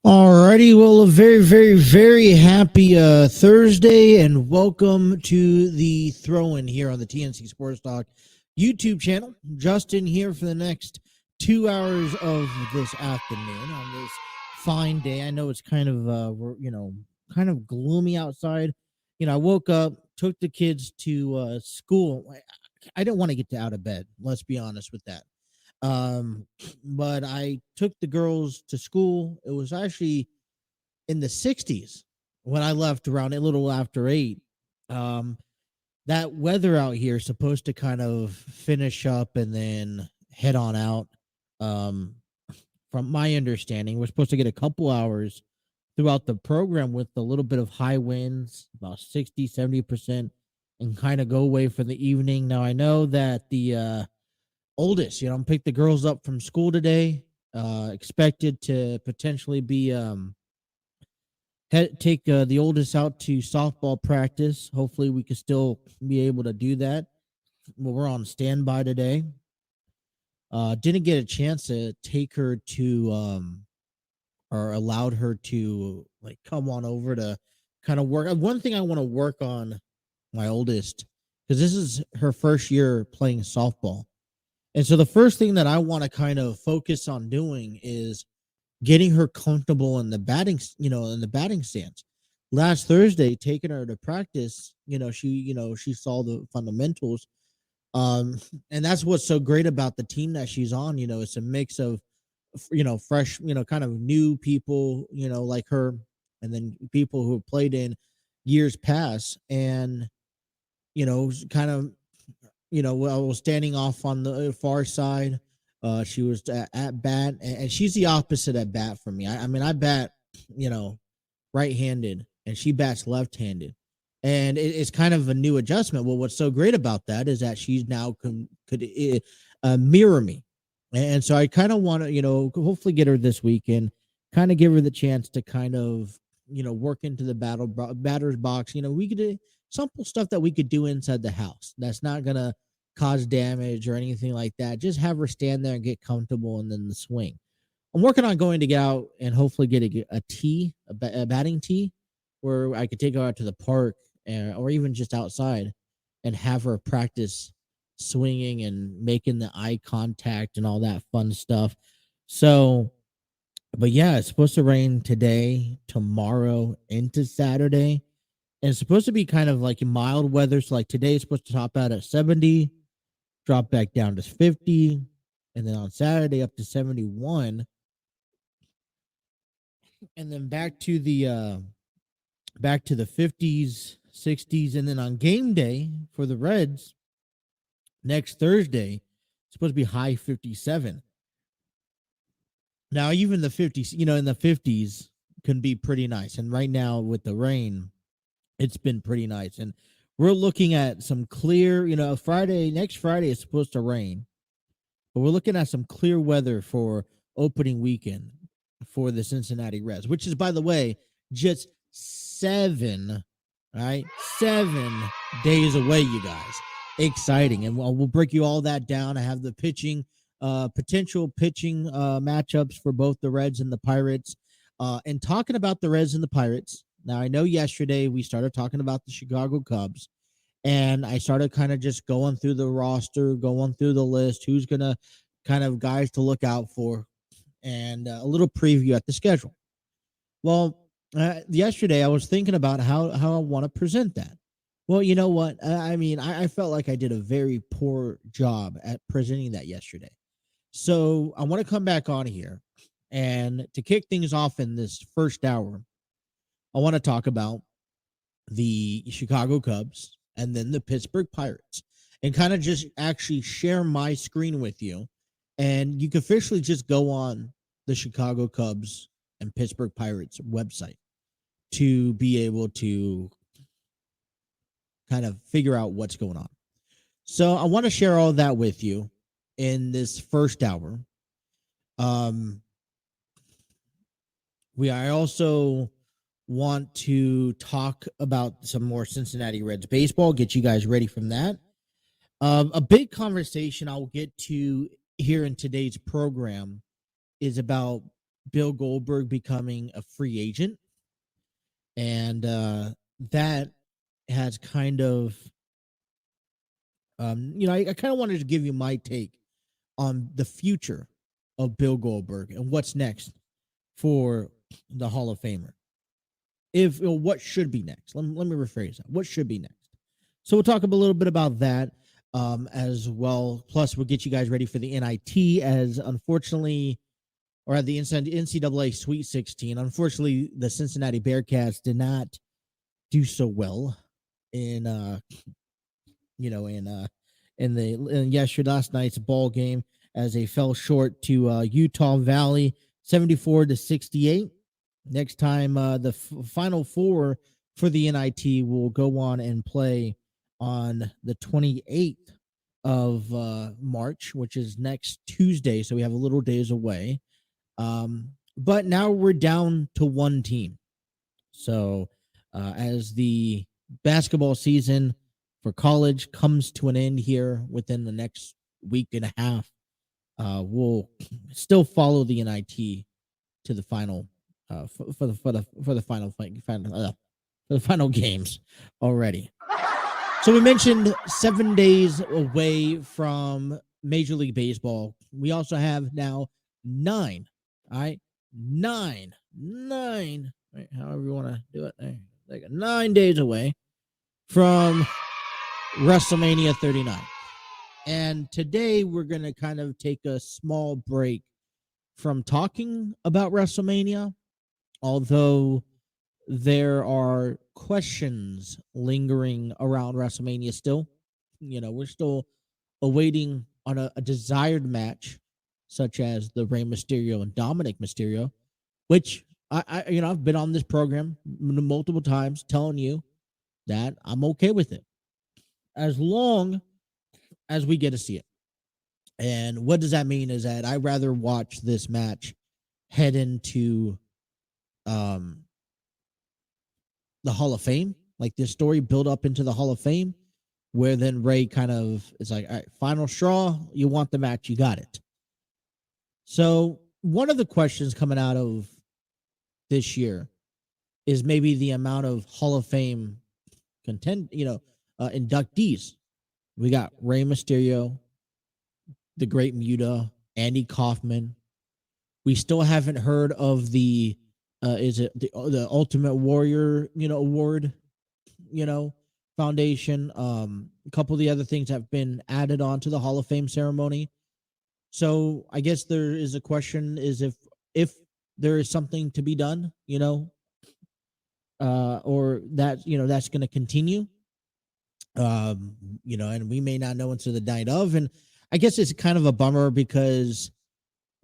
Alrighty, well, a very, very, very happy Thursday, and welcome to the throw-in here on the TNC Sports Talk YouTube channel. Justin here for the next 2 hours of this afternoon on this fine day. I know it's kind of gloomy outside. I woke up, took the kids to school. I didn't want to get out of bed. Let's be honest with that. But I took the girls to school. It was actually in the 60s when I left around a little after 8. That weather out here is supposed to kind of finish up and then head on out. From my understanding, we're supposed to get a couple hours throughout the program with a little bit of high winds, about 60, 70%, and kind of go away for the evening. Now, I know that the oldest, pick the girls up from school today, expected to potentially be take the oldest out to softball practice. Hopefully we can still be able to do that. Well, we're on standby today. Didn't get a chance to take her to or allowed her to come on over to kind of work. One thing I want to work on my oldest, because this is her first year playing softball. And so the first thing that I want to kind of focus on doing is getting her comfortable in the batting, in the batting stance. Last Thursday, taking her to practice, she saw the fundamentals. And that's what's so great about the team that she's on. It's a mix of, fresh, kind of new people, like her, and then people who have played in years past. And, kind of, I was standing off on the far side. She was at bat, and she's the opposite at bat for me. I bat, right-handed, and she bats left-handed. And it's kind of a new adjustment. Well, what's so great about that is that she's now could mirror me. And so I kind of want to, hopefully get her this weekend, kind of give her the chance to kind of, work into the batter's box. We could simple stuff that we could do inside the house that's not going to cause damage or anything like that. Just have her stand there and get comfortable, and then the swing. I'm working on going to get out and hopefully get a batting tee, where I could take her out to the park or even just outside and have her practice swinging and making the eye contact and all that fun stuff. So, but yeah, it's supposed to rain today, tomorrow, into Saturday. And it's supposed to be kind of like mild weather. So like today is supposed to top out at 70, drop back down to 50, and then on Saturday up to 71. And then back to the 50s, 60s, and then on game day for the Reds next Thursday, it's supposed to be high 57. Now, even the 50s, in the 50s can be pretty nice. And right now with the rain, it's been pretty nice. And we're looking at some clear, next Friday is supposed to rain, but we're looking at some clear weather for opening weekend for the Cincinnati Reds, which is, by the way, just 7 days away, you guys. Exciting. And we'll break you all that down. I have the potential pitching matchups for both the Reds and the Pirates. And talking about the Reds and the Pirates, now, I know yesterday we started talking about the Chicago Cubs, and I started kind of just going through the roster, going through the list, who's going to kind of guys to look out for, and a little preview at the schedule. Well, yesterday I was thinking about how I want to present that. Well, you know what? I felt like I did a very poor job at presenting that yesterday. So I want to come back on here, and to kick things off in this first hour, I want to talk about the Chicago Cubs and then the Pittsburgh Pirates. and kind of just actually share my screen with you. And you can officially just go on the Chicago Cubs and Pittsburgh Pirates website to be able to kind of figure out what's going on. So I want to share all that with you in this first hour. I also want to talk about some more Cincinnati Reds baseball, get you guys ready from that. A big conversation I'll get to here in today's program is about Bill Goldberg becoming a free agent. And that has kind of, I kind of wanted to give you my take on the future of Bill Goldberg and what's next for the Hall of Famer. What should be next? Let me rephrase that. What should be next? So we'll talk a little bit about that as well. Plus, we'll get you guys ready for the NIT, as unfortunately, or at the NCAA Sweet 16. Unfortunately, the Cincinnati Bearcats did not do so well in last night's ball game, as they fell short to Utah Valley 74-68. Next time, the Final Four for the NIT will go on and play on the 28th of March, which is next Tuesday. So we have a little days away. But now we're down to one team. So as the basketball season for college comes to an end here within the next week and a half, we'll still follow the NIT to the final for the final games already. So we mentioned 7 days away from Major League Baseball. We also have now 9. All right, 9, right, however you want to do it. Like 9 days away from WrestleMania 39. And today we're going to kind of take a small break from talking about WrestleMania, although there are questions lingering around WrestleMania still. We're still awaiting on a desired match, such as the Rey Mysterio and Dominic Mysterio, which I've been on this program multiple times telling you that I'm okay with it, as long as we get to see it. And what does that mean is that I'd rather watch this match head into the Hall of Fame, like this story build up into the Hall of Fame, where then Ray kind of is like, all right, final straw, you want the match, you got it. So one of the questions coming out of this year is maybe the amount of Hall of Fame inductees. We got Rey Mysterio, the Great Muta, Andy Kaufman. We still haven't heard of the the Ultimate Warrior, award, foundation. A couple of the other things have been added on to the Hall of Fame ceremony. So I guess there is a question: is if there is something to be done, or that that's going to continue, and we may not know until the night of. And I guess it's kind of a bummer because,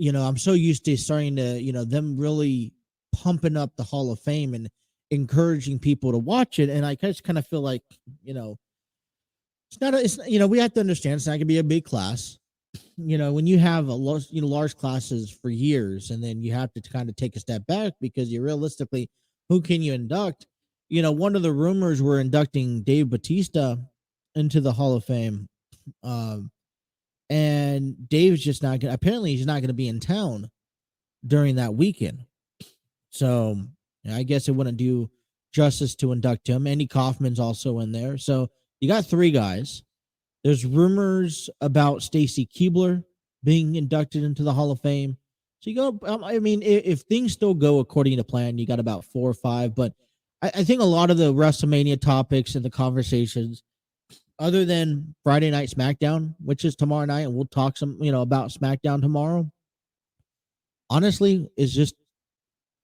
I'm so used to starting to, them really pumping up the Hall of Fame and encouraging people to watch it. And I just kind of feel like, we have to understand it's not gonna be a big class. When you have large classes for years, and then you have to kind of take a step back because you realistically, who can you induct? One of the rumors were inducting Dave Bautista into the Hall of Fame. And Dave's just not gonna, apparently he's not going to be in town during that weekend. So I guess it wouldn't do justice to induct him. Andy Kaufman's also in there. So you got 3 guys. There's rumors about Stacy Keibler being inducted into the Hall of Fame. So you go, if things still go according to plan, you got about 4 or 5. But I think a lot of the WrestleMania topics and the conversations, other than Friday Night SmackDown, which is tomorrow night, and we'll talk some, about SmackDown tomorrow, honestly, is just,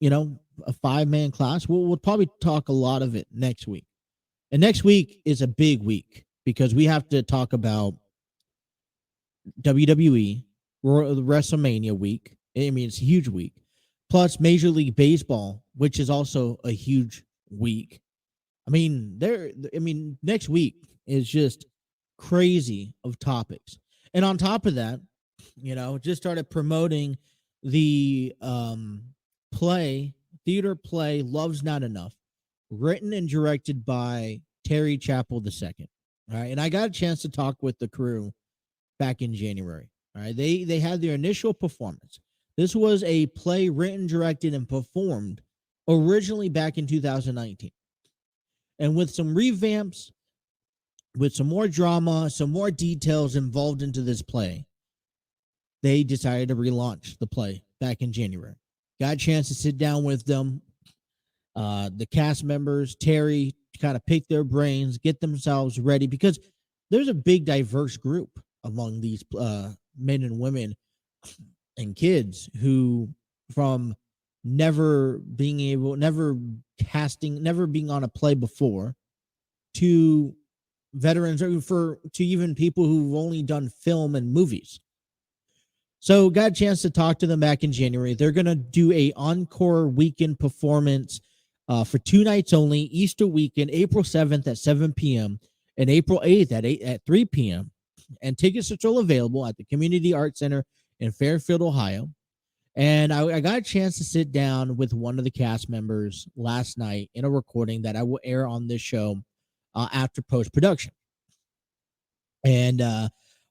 a 5-man class. We'll probably talk a lot of it next week. And next week is a big week because we have to talk about WWE, WrestleMania week. I mean, it's a huge week. Plus Major League Baseball, which is also a huge week. I mean, next week is just crazy of topics. And on top of that, just started promoting the theater play Love's Not Enough, written and directed by Terry Chappell II. All right. And I got a chance to talk with the crew back in January. All right. They had their initial performance. This was a play written, directed, and performed originally back in 2019. And with some revamps, with some more drama, some more details involved into this play, they decided to relaunch the play back in January. Got a chance to sit down with them, the cast members, Terry, to kind of pick their brains, get themselves ready, because there's a big diverse group among these men and women and kids who, from never being on a play before, to veterans, or to even people who've only done film and movies. So got a chance to talk to them back in January. They're going to do a encore weekend performance for 2 nights only, Easter weekend, April 7th at 7 p.m. and April 8th at 3 p.m. And tickets are still available at the Community Arts Center in Fairfield, Ohio. And I got a chance to sit down with one of the cast members last night in a recording that I will air on this show after post-production. And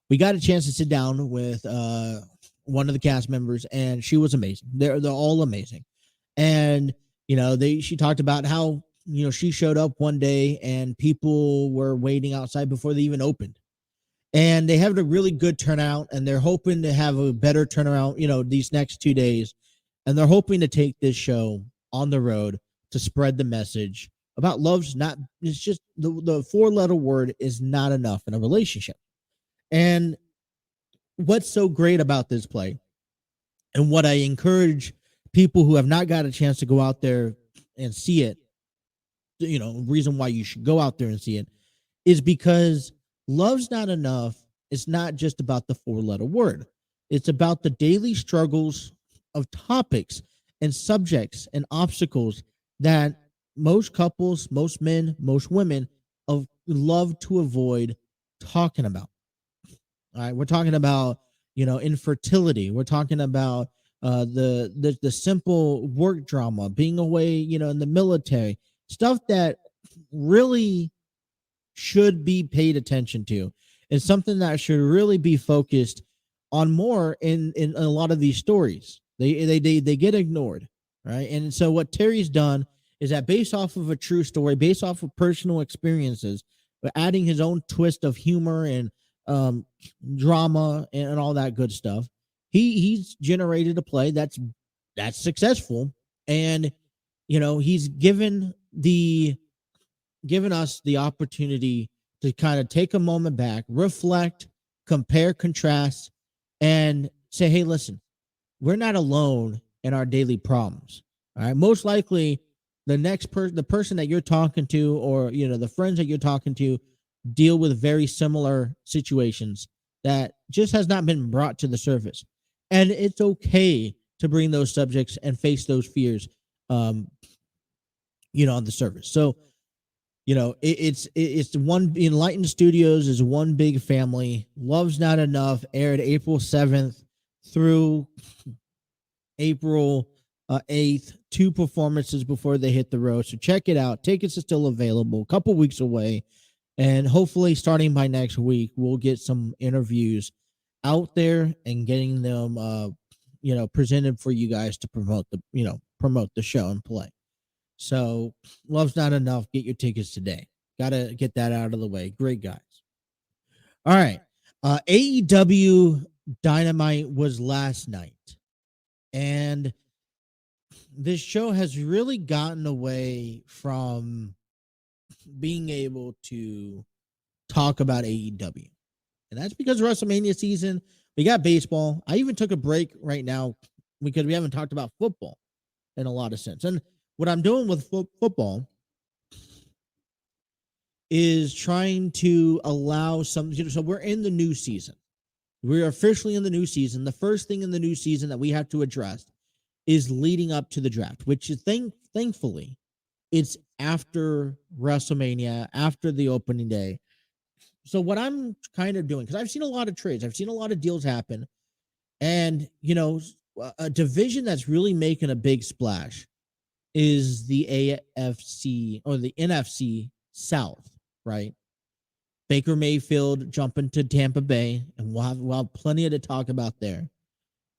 we got a chance to sit down with one of the cast members, and she was amazing. They're all amazing. And, she talked about how, she showed up one day and people were waiting outside before they even opened. And they have a really good turnout, and they're hoping to have a better turnaround, these next 2 days. And they're hoping to take this show on the road to spread the message about love's not, it's just the 4-letter word is not enough in a relationship. And what's so great about this play, and what I encourage people who have not got a chance to go out there and see it, reason why you should go out there and see it, is because Love's Not Enough is not just about the 4-letter word. It's about the daily struggles of topics and subjects and obstacles that most couples, most men, most women love to avoid talking about. All right, we're talking about, infertility. We're talking about the simple work drama, being away, in the military, stuff that really should be paid attention to. It's something that should really be focused on more in a lot of these stories. They get ignored, right? And so what Terry's done is that, based off of a true story, based off of personal experiences, but adding his own twist of humor and drama and all that good stuff, he's generated a play that's successful. And he's given us the opportunity to kind of take a moment back, reflect, compare, contrast, and say, hey, listen, we're not alone in our daily problems. All right. Most likely the person that you're talking to, or, the friends that you're talking to, deal with very similar situations that just has not been brought to the surface. And it's okay to bring those subjects and face those fears, on the surface. So, it's one, Enlightened Studios is one big family. Love's Not Enough aired April 7th through April 8th, 2 performances before they hit the road. So check it out. Tickets are still available, a couple weeks away. And hopefully starting by next week, we'll get some interviews out there and getting them, presented for you guys to promote the show and play. So Love's Not Enough. Get your tickets today. Got to get that out of the way. Great guys. All right. AEW Dynamite was last night. And this show has really gotten away from being able to talk about AEW. And that's because WrestleMania season, we got baseball. I even took a break right now because we haven't talked about football in a lot of sense. And what I'm doing with football is trying to allow some. So we're in the new season. We're officially in the new season. The first thing in the new season that we have to address is leading up to the draft, which is thankfully it's after WrestleMania, after the opening day. So what I'm kind of doing, because I've seen a lot of trades, I've seen a lot of deals happen, and a division that's really making a big splash is the AFC or the NFC South, right? Baker Mayfield jumping to Tampa Bay, and we'll have plenty to talk about there.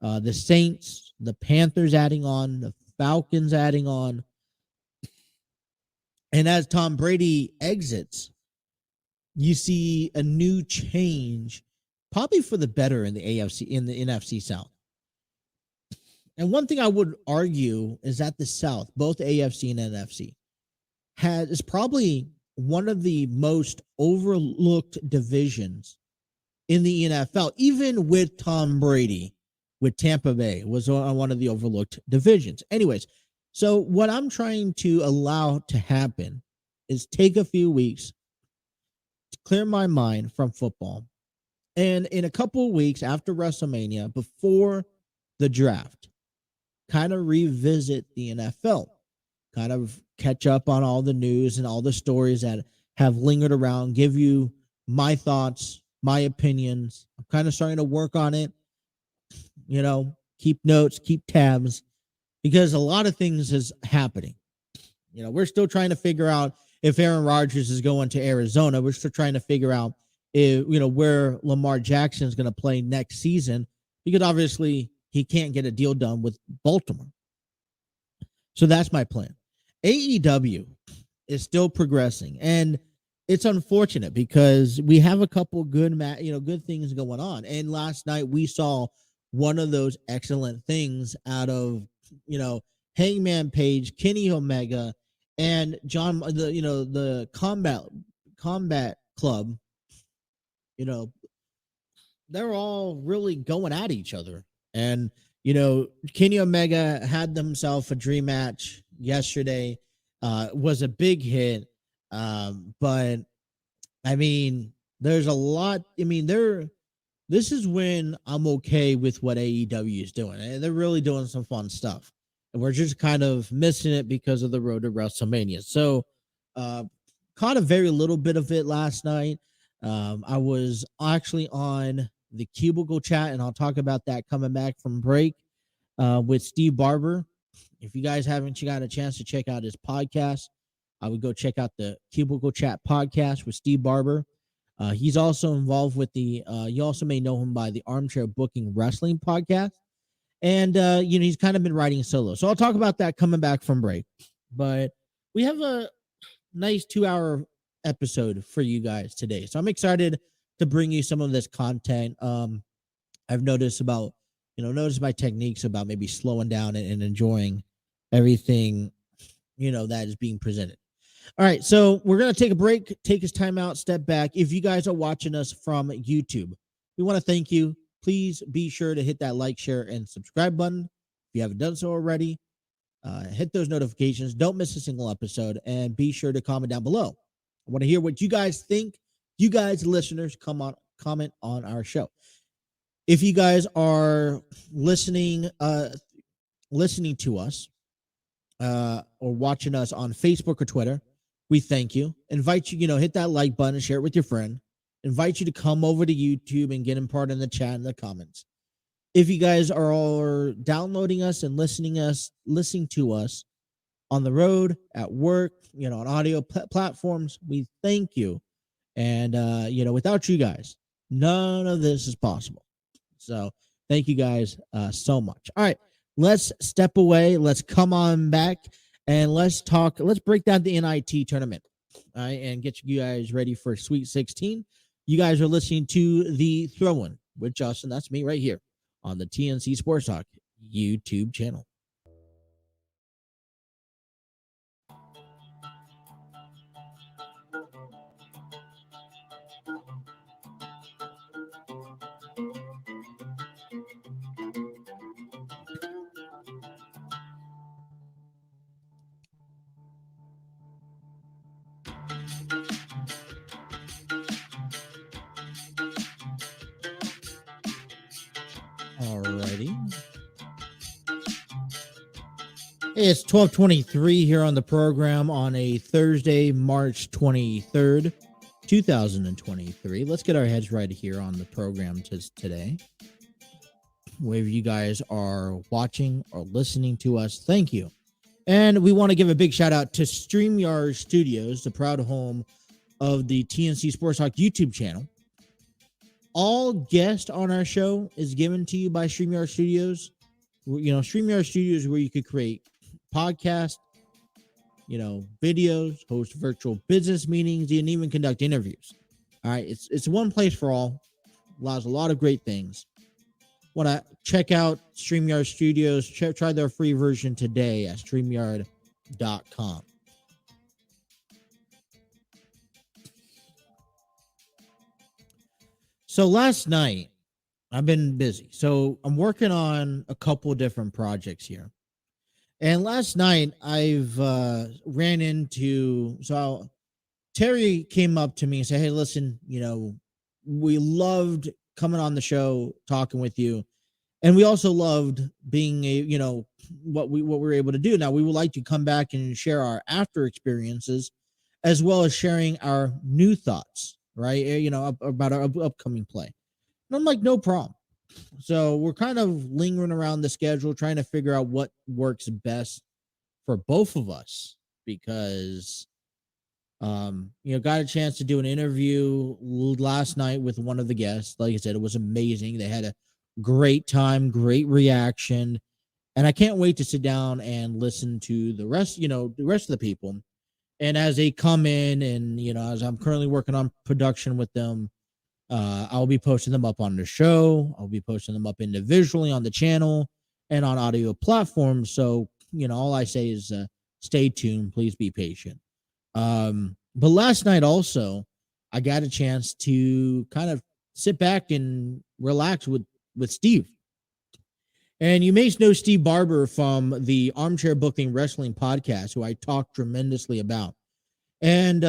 The Saints, the Panthers adding on, the Falcons adding on. And as Tom Brady exits, you see a new change, probably for the better in the AFC, in the NFC South. And one thing I would argue is that the South, both AFC and NFC, is probably one of the most overlooked divisions in the NFL, even with Tom Brady, with Tampa Bay, was one of the overlooked divisions. Anyways, so what I'm trying to allow to happen is take a few weeks to clear my mind from football. And in a couple of weeks after WrestleMania, before the draft, kind of revisit the NFL, kind of catch up on all the news and all the stories that have lingered around, give you my thoughts, my opinions. I'm kind of starting to work on it, keep notes, keep tabs, because a lot of things is happening. We're still trying to figure out if Aaron Rodgers is going to Arizona. We're still trying to figure out if, where Lamar Jackson is going to play next season, because obviously he can't get a deal done with Baltimore. So that's my plan. AEW is still progressing, and it's unfortunate because we have a couple good things going on. And last night we saw one of those excellent things out of, Hangman Page, Kenny Omega, and John, the Combat Club, they're all really going at each other. And, Kenny Omega had himself a dream match yesterday, was a big hit. But I mean, there's a lot. I mean, this is when I'm okay with what AEW is doing. And they're really doing some fun stuff. And we're just kind of missing it because of the road to WrestleMania. So, caught a very little bit of it last night. I was actually on the Cubicle chat, and I'll talk about that coming back from break with Steve Barber. If you guys haven't got a chance to check out his podcast, I would go check out the Cubicle Chat podcast with Steve Barber. He's also involved with you also may know him by the Armchair Booking Wrestling podcast. And, he's kind of been writing solo. So I'll talk about that coming back from break. But we have a nice 2-hour episode for you guys today. So I'm excited to bring you some of this content. I've noticed my techniques about maybe slowing down and enjoying everything, that is being presented. All right, so we're going to take a break, take his time out, step back. If you guys are watching us from YouTube, we want to thank you. Please be sure to hit that like, share, and subscribe button. If you haven't done so already, hit those notifications. Don't miss a single episode, and be sure to comment down below. I want to hear what you guys think. You guys, listeners, comment on our show. If you guys are listening to us or watching us on Facebook or Twitter, we thank you. Invite you, hit that like button, share it with your friend. Invite you to come over to YouTube and get in part in the chat and the comments. If you guys are all downloading us and listening to us on the road, at work, on audio platforms, we thank you. And, without you guys, none of this is possible. So thank you guys so much. All right, let's step away. Let's come on back and let's break down the NIT tournament. All right, and get you guys ready for Sweet 16. You guys are listening to The Throw-In with Justin. That's me right here on the TNC Sports Talk YouTube channel. Alrighty. Hey, it's 12:23 here on the program on a Thursday, March 23rd, 2023. Let's get our heads right here on the program today. Wherever you guys are watching or listening to us, thank you. And we want to give a big shout out to StreamYard Studios, the proud home of the TNC Sports Talk YouTube channel. All guests on our show is given to you by StreamYard Studios. You know, StreamYard Studios is where you could create podcasts, videos, host virtual business meetings, and even conduct interviews. All right, it's one place for all. Allows a lot of great things. Want to check out StreamYard Studios? Try their free version today at StreamYard.com. So last night, I've been busy. So I'm working on a couple different projects here. And last night, I've ran into... So Terry came up to me and said, hey, listen, we loved coming on the show, talking with you. And we also loved being what we were able to do. Now, we would like to come back and share our after experiences, as well as sharing our new thoughts, right? About our upcoming play. And I'm like, no problem. So we're kind of lingering around the schedule, trying to figure out what works best for both of us, because got a chance to do an interview last night with one of the guests. Like I said, it was amazing. They had a great time, great reaction, and I can't wait to sit down and listen to the rest of the people. And as they come in, and as I'm currently working on production with them, I'll be posting them up on the show. I'll be posting them up individually on the channel and on audio platforms. So all I say is stay tuned. Please be patient. But last night also, I got a chance to kind of sit back and relax with Steve. And you may know Steve Barber from the Armchair Booking Wrestling podcast, who I talk tremendously about. And,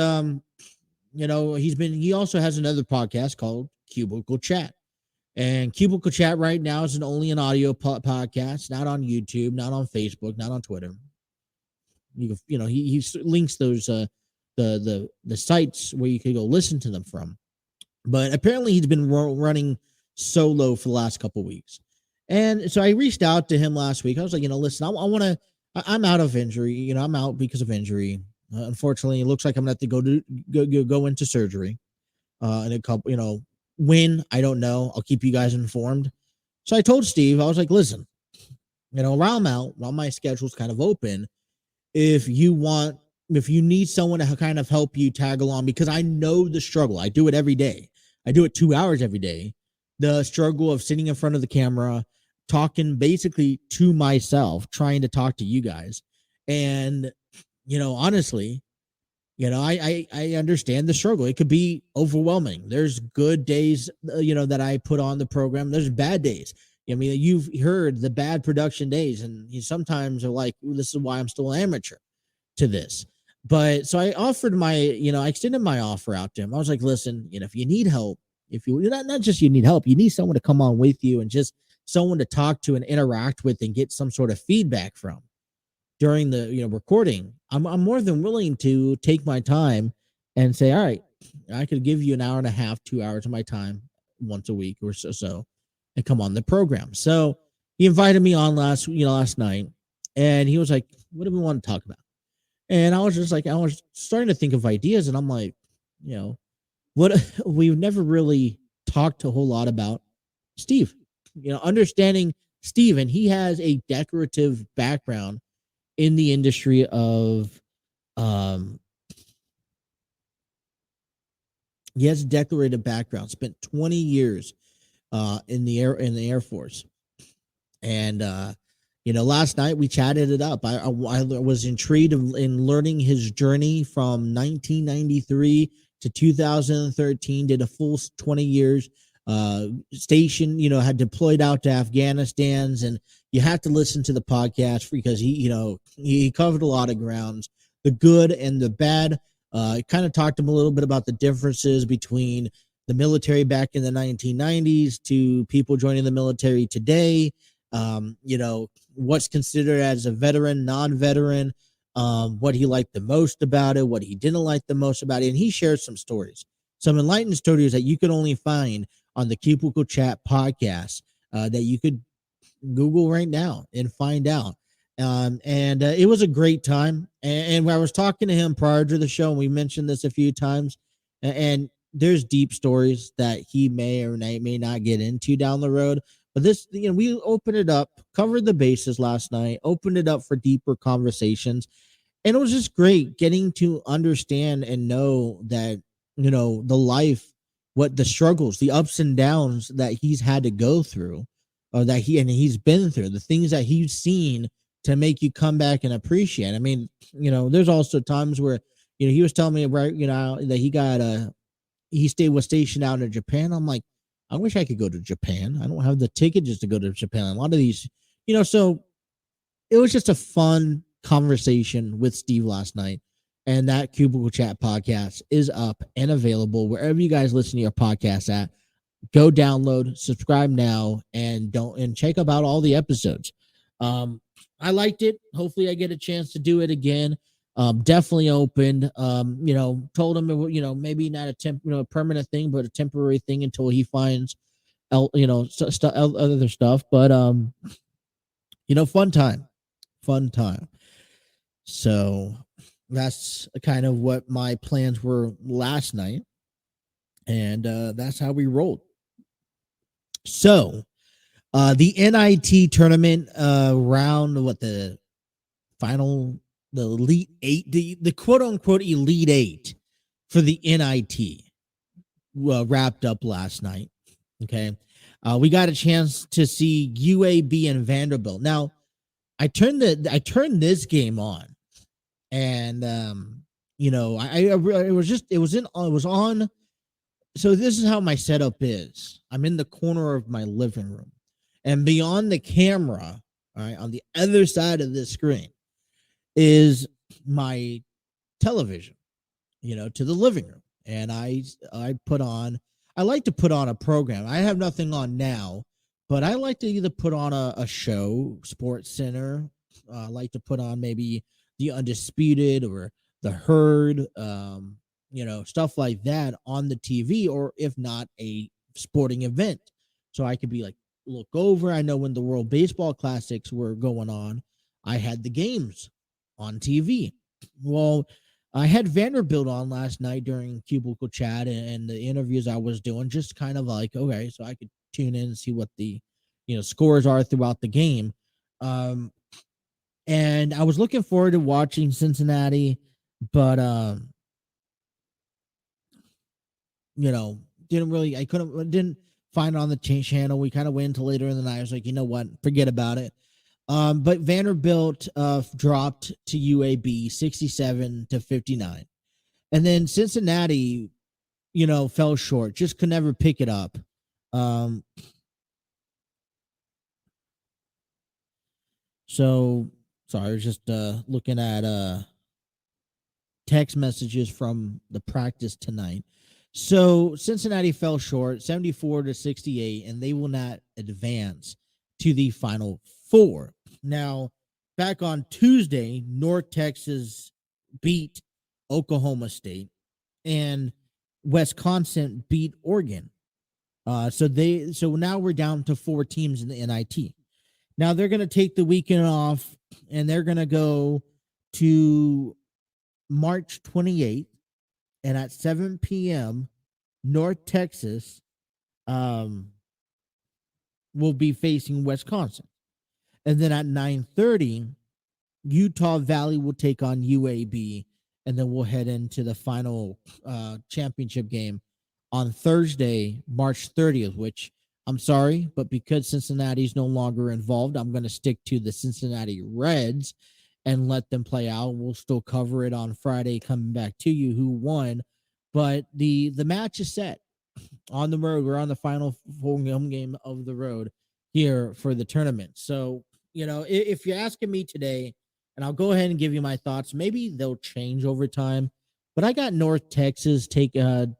he also has another podcast called Cubicle Chat. And Cubicle Chat right now is only an audio podcast, not on YouTube, not on Facebook, not on Twitter. He links those, the sites where you could go listen to them from. But apparently he's been running solo for the last couple of weeks. And so I reached out to him last week. I was like, listen, I'm out of injury. I'm out because of injury. Unfortunately, it looks like I'm going to have to go into surgery in a couple, when, I don't know. I'll keep you guys informed. So I told Steve, I was like, listen, while I'm out, while my schedule's kind of open, if you need someone to kind of help you tag along, because I know the struggle. I do it every day. I do it 2 hours every day. The struggle of sitting in front of the camera, talking basically to myself, trying to talk to you guys. And, honestly, I understand the struggle. It could be overwhelming. There's good days, that I put on the program. There's bad days. I mean, you've heard the bad production days, and you sometimes are like, this is why I'm still an amateur to this. But so I offered I extended my offer out to him. I was like, listen, if you need help, if you not just you need help, you need someone to come on with you and just someone to talk to and interact with and get some sort of feedback from during the recording. I'm more than willing to take my time and say, all right, I could give you an hour and a half, 2 hours of my time once a week or so and come on the program. So he invited me on last night, and he was like, what do we want to talk about? And I was just like, I was starting to think of ideas, and I'm like, what we've never really talked a whole lot about Steve, understanding Steve. And he has a decorative background in the industry of, he has a decorative background, spent 20 years in the Air Force. And, last night we chatted it up. I was intrigued in learning his journey from 1993 to 2013, did a full 20 years, station, had deployed out to Afghanistan's, and you have to listen to the podcast because he covered a lot of grounds, the good and the bad. Kind of talked to him a little bit about the differences between the military back in the 1990s to people joining the military today. What's considered as a veteran, non-veteran, what he liked the most about it, what he didn't like the most about it. And he shared some stories, some enlightened stories that you could only find on the Cubicle Chat podcast, that you could Google right now and find out. It was a great time. And when I was talking to him prior to the show, and we mentioned this a few times, and there's deep stories that he may or may not get into down the road. But this, we opened it up, covered the bases last night, opened it up for deeper conversations. And it was just great getting to understand and know that, the life, what the struggles, the ups and downs that he's had to go through, or that he's been through, the things that he's seen to make you come back and appreciate. I mean, there's also times where, he was telling me about, that he was stationed out in Japan. I'm like, I wish I could go to Japan. I don't have the ticket just to go to Japan. A lot of these, so it was just a fun conversation with Steve last night. And that Cubicle Chat podcast is up and available wherever you guys listen to your podcast at. Go download, subscribe now, and check about all the episodes. I liked it. Hopefully I get a chance to do it again. Definitely opened, told him, maybe not a permanent thing, but a temporary thing until he finds, other stuff. But, fun time. So that's kind of what my plans were last night. And that's how we rolled. So the NIT tournament round, the Elite Eight, the quote unquote Elite Eight for the NIT wrapped up last night. Okay. We got a chance to see UAB and Vanderbilt. Now, I turned this game on, and it was on. So this is how my setup is. I'm in the corner of my living room, and beyond the camera, all right, on the other side of this screen is my television, to the living room. And I like to put on a program. I have nothing on now, but I like to either put on a show, Sports Center. I like to put on maybe The Undisputed or The Herd, stuff like that on the TV, or if not, a sporting event. So I could be like, look over. I know when the World Baseball Classics were going on, I had the games on TV. Well, I had Vanderbilt on last night during Cubicle Chat and the interviews I was doing, just kind of like, okay, so I could tune in and see what the, scores are throughout the game. And I was looking forward to watching Cincinnati, but, didn't find it on the channel. We kind of went until later in the night. I was like, you know what, forget about it. But Vanderbilt dropped to UAB 67-59. And then Cincinnati, fell short, just could never pick it up. So, sorry, I was just looking at text messages from the practice tonight. So Cincinnati fell short 74-68, and they will not advance to the Final Four. Now, back on Tuesday, North Texas beat Oklahoma State, and Wisconsin beat Oregon. So now we're down to 4 teams in the NIT. Now they're going to take the weekend off, and they're going to go to March 28th, and at 7 p.m., North Texas will be facing Wisconsin. And then at 9:30, Utah Valley will take on UAB, and then we'll head into the final championship game on Thursday, March 30th, which I'm sorry, but because Cincinnati's no longer involved, I'm going to stick to the Cincinnati Reds and let them play out. We'll still cover it on Friday, coming back to you who won. But the match is set on the road. We're on the final home game of the road here for the tournament. So, if you're asking me today, and I'll go ahead and give you my thoughts, maybe they'll change over time. But I got North Texas you know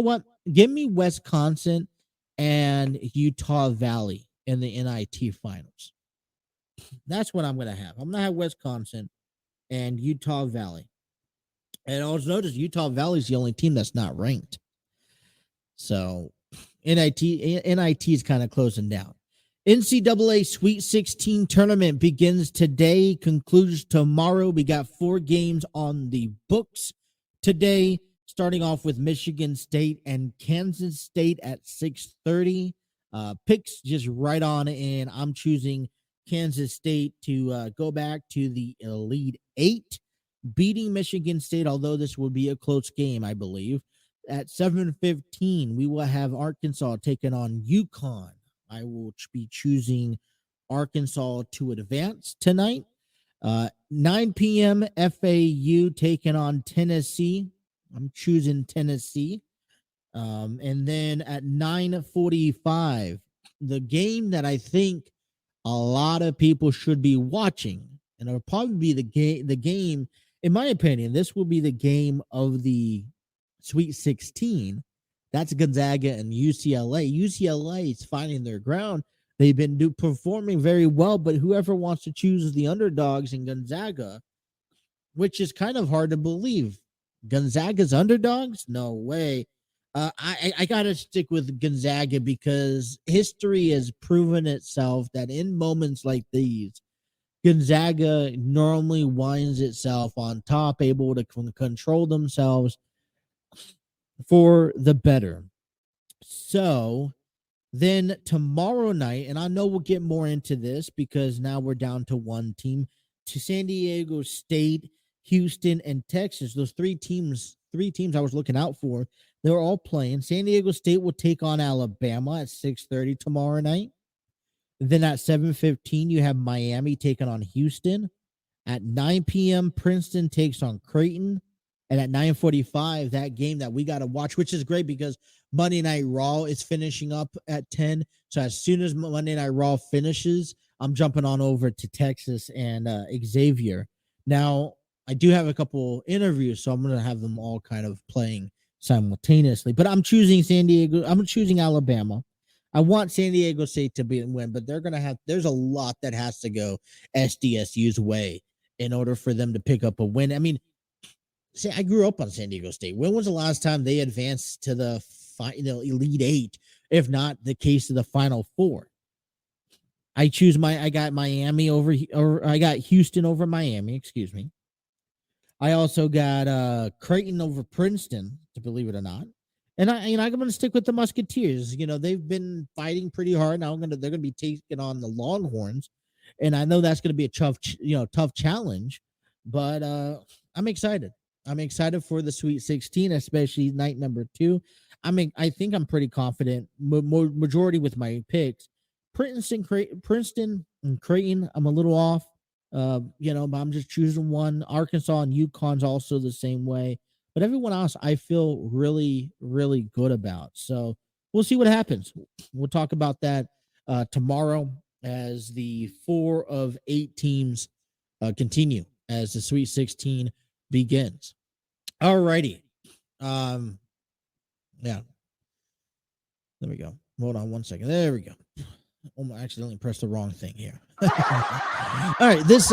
what? Give me Wisconsin and Utah Valley in the NIT finals. That's what I'm going to have. I'm going to have Wisconsin and Utah Valley. And also notice Utah Valley is the only team that's not ranked. So NIT is kind of closing down. NCAA Sweet 16 tournament begins today, concludes tomorrow. We got 4 games on the books today, starting off with Michigan State and Kansas State at 6:30. Picks just right on in. I'm choosing Kansas State to go back to the Elite Eight, beating Michigan State, although this will be a close game, I believe. At 7:15, we will have Arkansas taking on UConn. I will be choosing Arkansas to advance tonight. 9 p.m. FAU taking on Tennessee. I'm choosing Tennessee. And then at 9:45, the game that I think a lot of people should be watching, and it'll probably be the game, in my opinion, this will be the game of the Sweet 16. That's Gonzaga and UCLA. UCLA is finding their ground. They've been performing very well, but whoever wants to choose the underdogs in Gonzaga, which is kind of hard to believe. Gonzaga's underdogs? No way. I got to stick with Gonzaga because history has proven itself that in moments like these, Gonzaga normally winds itself on top, able to control themselves for the better. So then tomorrow night, and I know we'll get more into this because now we're down to one team, to San Diego State, Houston, and Texas. Those three teams I was looking out for, they're all playing. San Diego State will take on Alabama at 6:30 tomorrow night. Then at 7:15, you have Miami taking on Houston. At 9 p.m., Princeton takes on Creighton. And at 9:45, that game that we got to watch, which is great because Monday Night Raw is finishing up at 10. So as soon as Monday Night Raw finishes, I'm jumping on over to Texas and Xavier. Now, I do have a couple interviews, so I'm going to have them all kind of playing simultaneously. But I'm choosing San Diego. I'm choosing Alabama. I want San Diego State to win, but there's a lot that has to go SDSU's way in order for them to pick up a win. I mean, see, I grew up on San Diego State. When was the last time they advanced to the Elite Eight, if not the case of the Final Four? I got Miami or I got Houston over Miami, excuse me. I also got Creighton over Princeton, to believe it or not. And I'm going to stick with the Musketeers. They've been fighting pretty hard. Now they're going to be taking on the Longhorns, and I know that's going to be a tough challenge, but I'm excited. I'm excited for the Sweet 16, especially night number 2. I think I'm pretty confident. Majority with my picks. Princeton and Creighton, I'm a little off. But I'm just choosing one. Arkansas and UConn's also the same way. But everyone else, I feel really, really good about. So we'll see what happens. We'll talk about that tomorrow as the 4 of 8 teams continue as the Sweet 16 begins. All righty. Yeah. There we go. Hold on one second. There we go. I accidentally pressed the wrong thing here. All right, this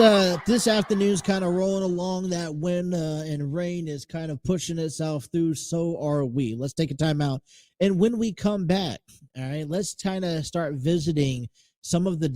afternoon's kind of rolling along. That wind and rain is kind of pushing itself through. So are we. Let's take a time out, and when we come back, all right, let's kind of start visiting some of the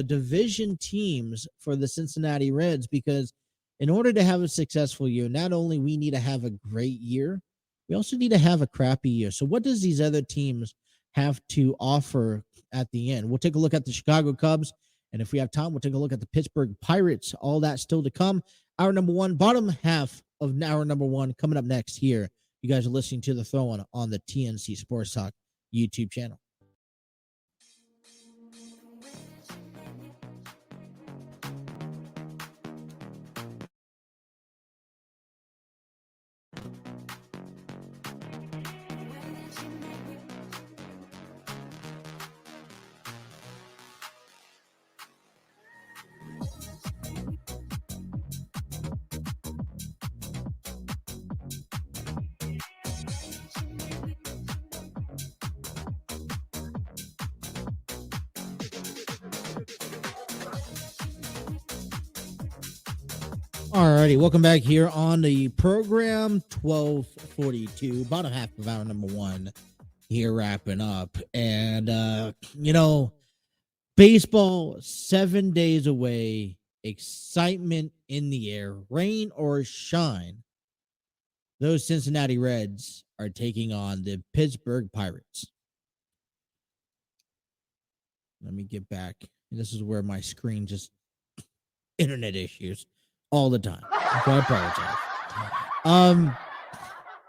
division teams for the Cincinnati Reds, because in order to have a successful year, not only we need to have a great year, we also need to have a crappy year. So what does these other teams have to offer at the end? We'll take a look at the Chicago Cubs, and if we have time, we'll take a look at the Pittsburgh Pirates. All that still to come. Hour number 1, bottom half of hour number 1, coming up next here. You guys are listening to The Throw on the TNC Sports Talk YouTube channel. Alrighty, welcome back here on the program 1242, bottom half of hour number one here wrapping up. And baseball 7 days away, excitement in the air, rain or shine. Those Cincinnati Reds are taking on the Pittsburgh Pirates. Let me get back. This is where my screen just internet issues all the time. So I apologize.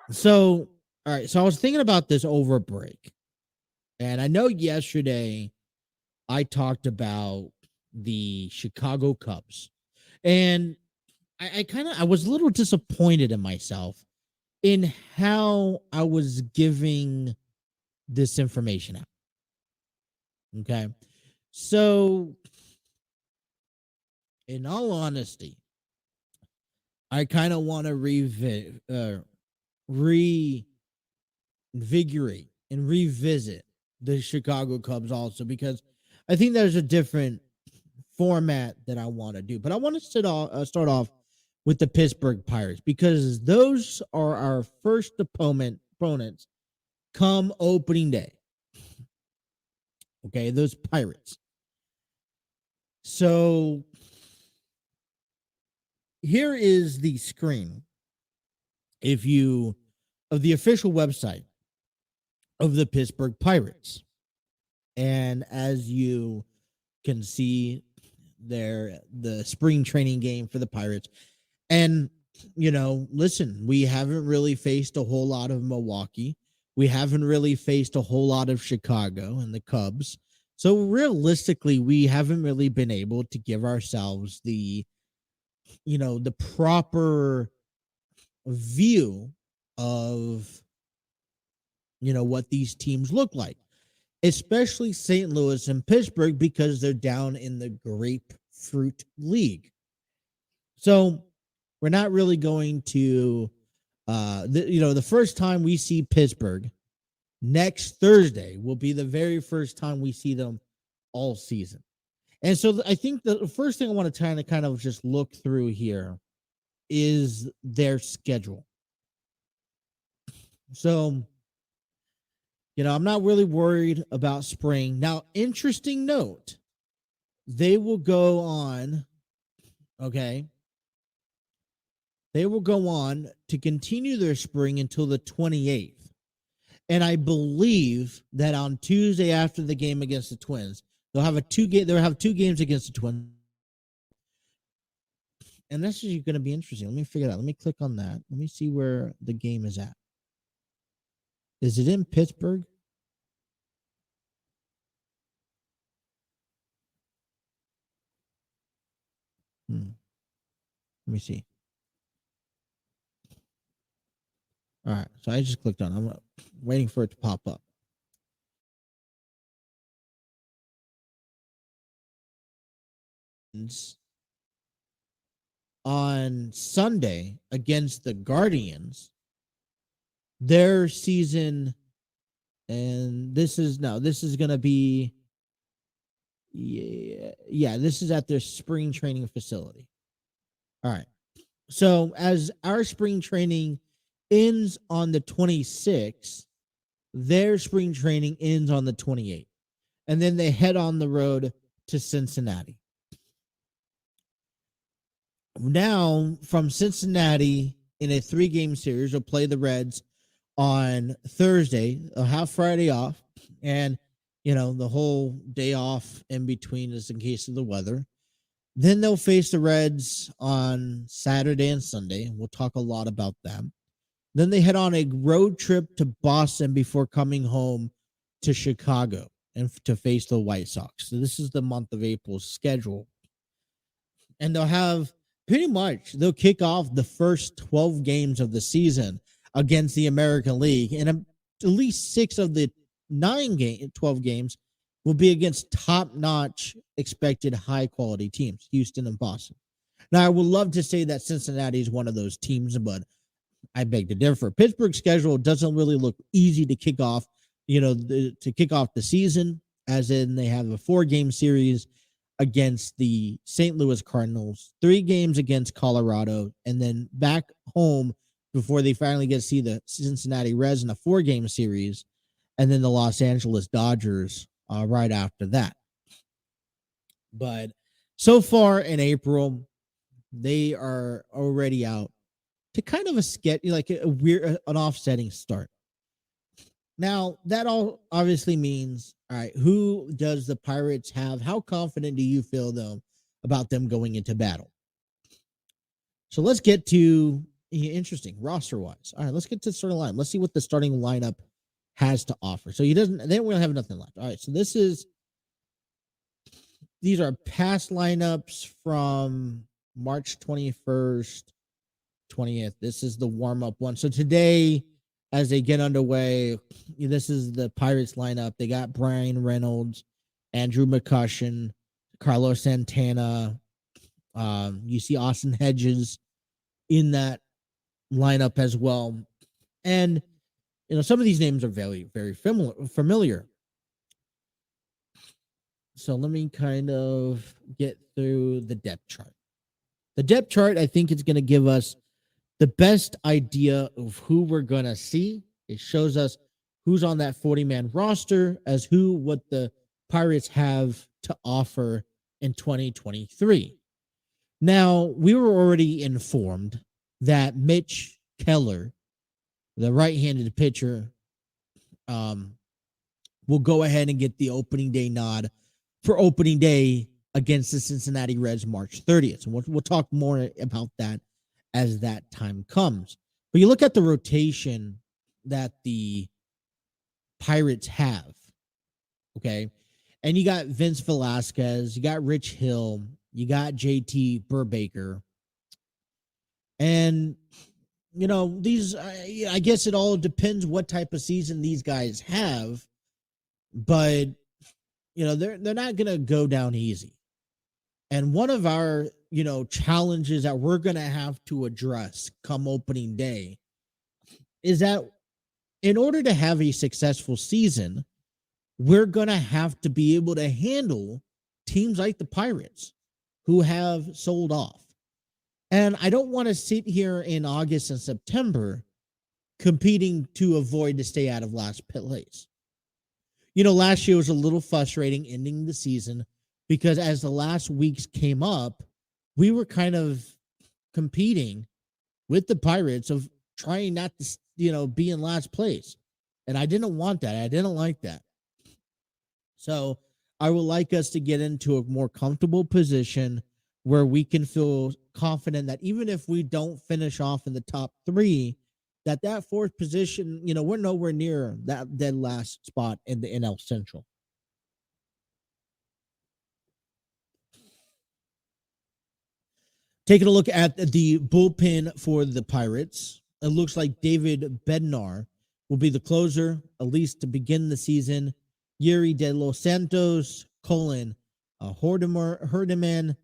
So all right. So I was thinking about this over break, and I know yesterday I talked about the Chicago Cubs, and I was a little disappointed in myself in how I was giving this information out. Okay. So, in all honesty, I kind of want to reinvigorate and revisit the Chicago Cubs also, because I think there's a different format that I want to do. But I want to start off with the Pittsburgh Pirates, because those are our first opponents come opening day. Okay, those Pirates. So here is the screen of the official website of the Pittsburgh Pirates. And as you can see there, the spring training game for the Pirates. And, listen, we haven't really faced a whole lot of Milwaukee. We haven't really faced a whole lot of Chicago and the Cubs. So realistically, we haven't really been able to give ourselves the proper view of, what these teams look like, especially St. Louis and Pittsburgh, because they're down in the Grapefruit League. So we're not really going to, the first time we see Pittsburgh next Thursday will be the very first time we see them all season. And so I think the first thing I want to kind of just look through here is their schedule. So, I'm not really worried about spring. Now, interesting note, they will go on, okay? They will go on to continue their spring until the 28th. And I believe that on Tuesday after the game against the Twins, they'll have two games against the Twins. And this is going to be interesting. Let me figure it out. Let me click on that. Let me see where the game is at. Is it in Pittsburgh? Let me see. All right. So I just clicked on it. I'm waiting for it to pop up. On Sunday against the Guardians, their season, and this is going to be, this is at their spring training facility. All right. So as our spring training ends on the 26th, their spring training ends on the 28th. And then they head on the road to Cincinnati. Now, from Cincinnati, in a 3-game series, they'll play the Reds on Thursday. They'll have Friday off, and, the whole day off in between is in case of the weather. Then they'll face the Reds on Saturday and Sunday. We'll talk a lot about them. Then they head on a road trip to Boston before coming home to Chicago and to face the White Sox. So this is the month of April's schedule. And they'll kick off the first 12 games of the season against the American League. And at least 6 of the 12 games will be against top-notch expected high-quality teams, Houston and Boston. Now, I would love to say that Cincinnati is one of those teams, but I beg to differ. Pittsburgh's schedule doesn't really look easy to kick off, to kick off the season, as in they have a 4-game series against the St. Louis Cardinals, 3 games against Colorado, and then back home before they finally get to see the Cincinnati Reds in a 4-game series, and then the Los Angeles Dodgers right after that. But so far in April, they are already out to kind of a sketch, like a weird, an offsetting start. Now, that all obviously means, all right, who does the Pirates have? How confident do you feel, though, about them going into battle? So let's get to interesting roster-wise. All right, let's get to the starting line. Let's see what the starting lineup has to offer. So they don't really have nothing left. All right, so these are past lineups from March 21st, 20th. This is the warm-up one. So today, as they get underway, this is the Pirates lineup. They got Brian Reynolds, Andrew McCutchen, Carlos Santana. You see Austin Hedges in that lineup as well. And, some of these names are very, very familiar. So let me kind of get through the depth chart. The depth chart, I think, is going to give us the best idea of who we're going to see. It shows us who's on that 40-man roster as what the Pirates have to offer in 2023. Now, we were already informed that Mitch Keller, the right-handed pitcher, will go ahead and get the opening day nod for opening day against the Cincinnati Reds March 30th. So we'll talk more about that as that time comes. But you look at the rotation that the Pirates have, okay? And you got Vince Velasquez, you got Rich Hill, you got JT Burbaker. And, these, I guess it all depends what type of season these guys have. But, they're not going to go down easy. And one of our, challenges that we're going to have to address come opening day is that in order to have a successful season, we're going to have to be able to handle teams like the Pirates who have sold off. And I don't want to sit here in August and September competing to avoid to stay out of last place. Last year was a little frustrating ending the season because as the last weeks came up, we were kind of competing with the Pirates of trying not to, be in last place. And I didn't want that. I didn't like that. So I would like us to get into a more comfortable position where we can feel confident that even if we don't finish off in the top 3, that fourth position, we're nowhere near that dead last spot in the NL Central. Taking a look at the bullpen for the Pirates, it looks like David Bednar will be the closer, at least to begin the season. Yuri De Los Santos, Colin Herdeman,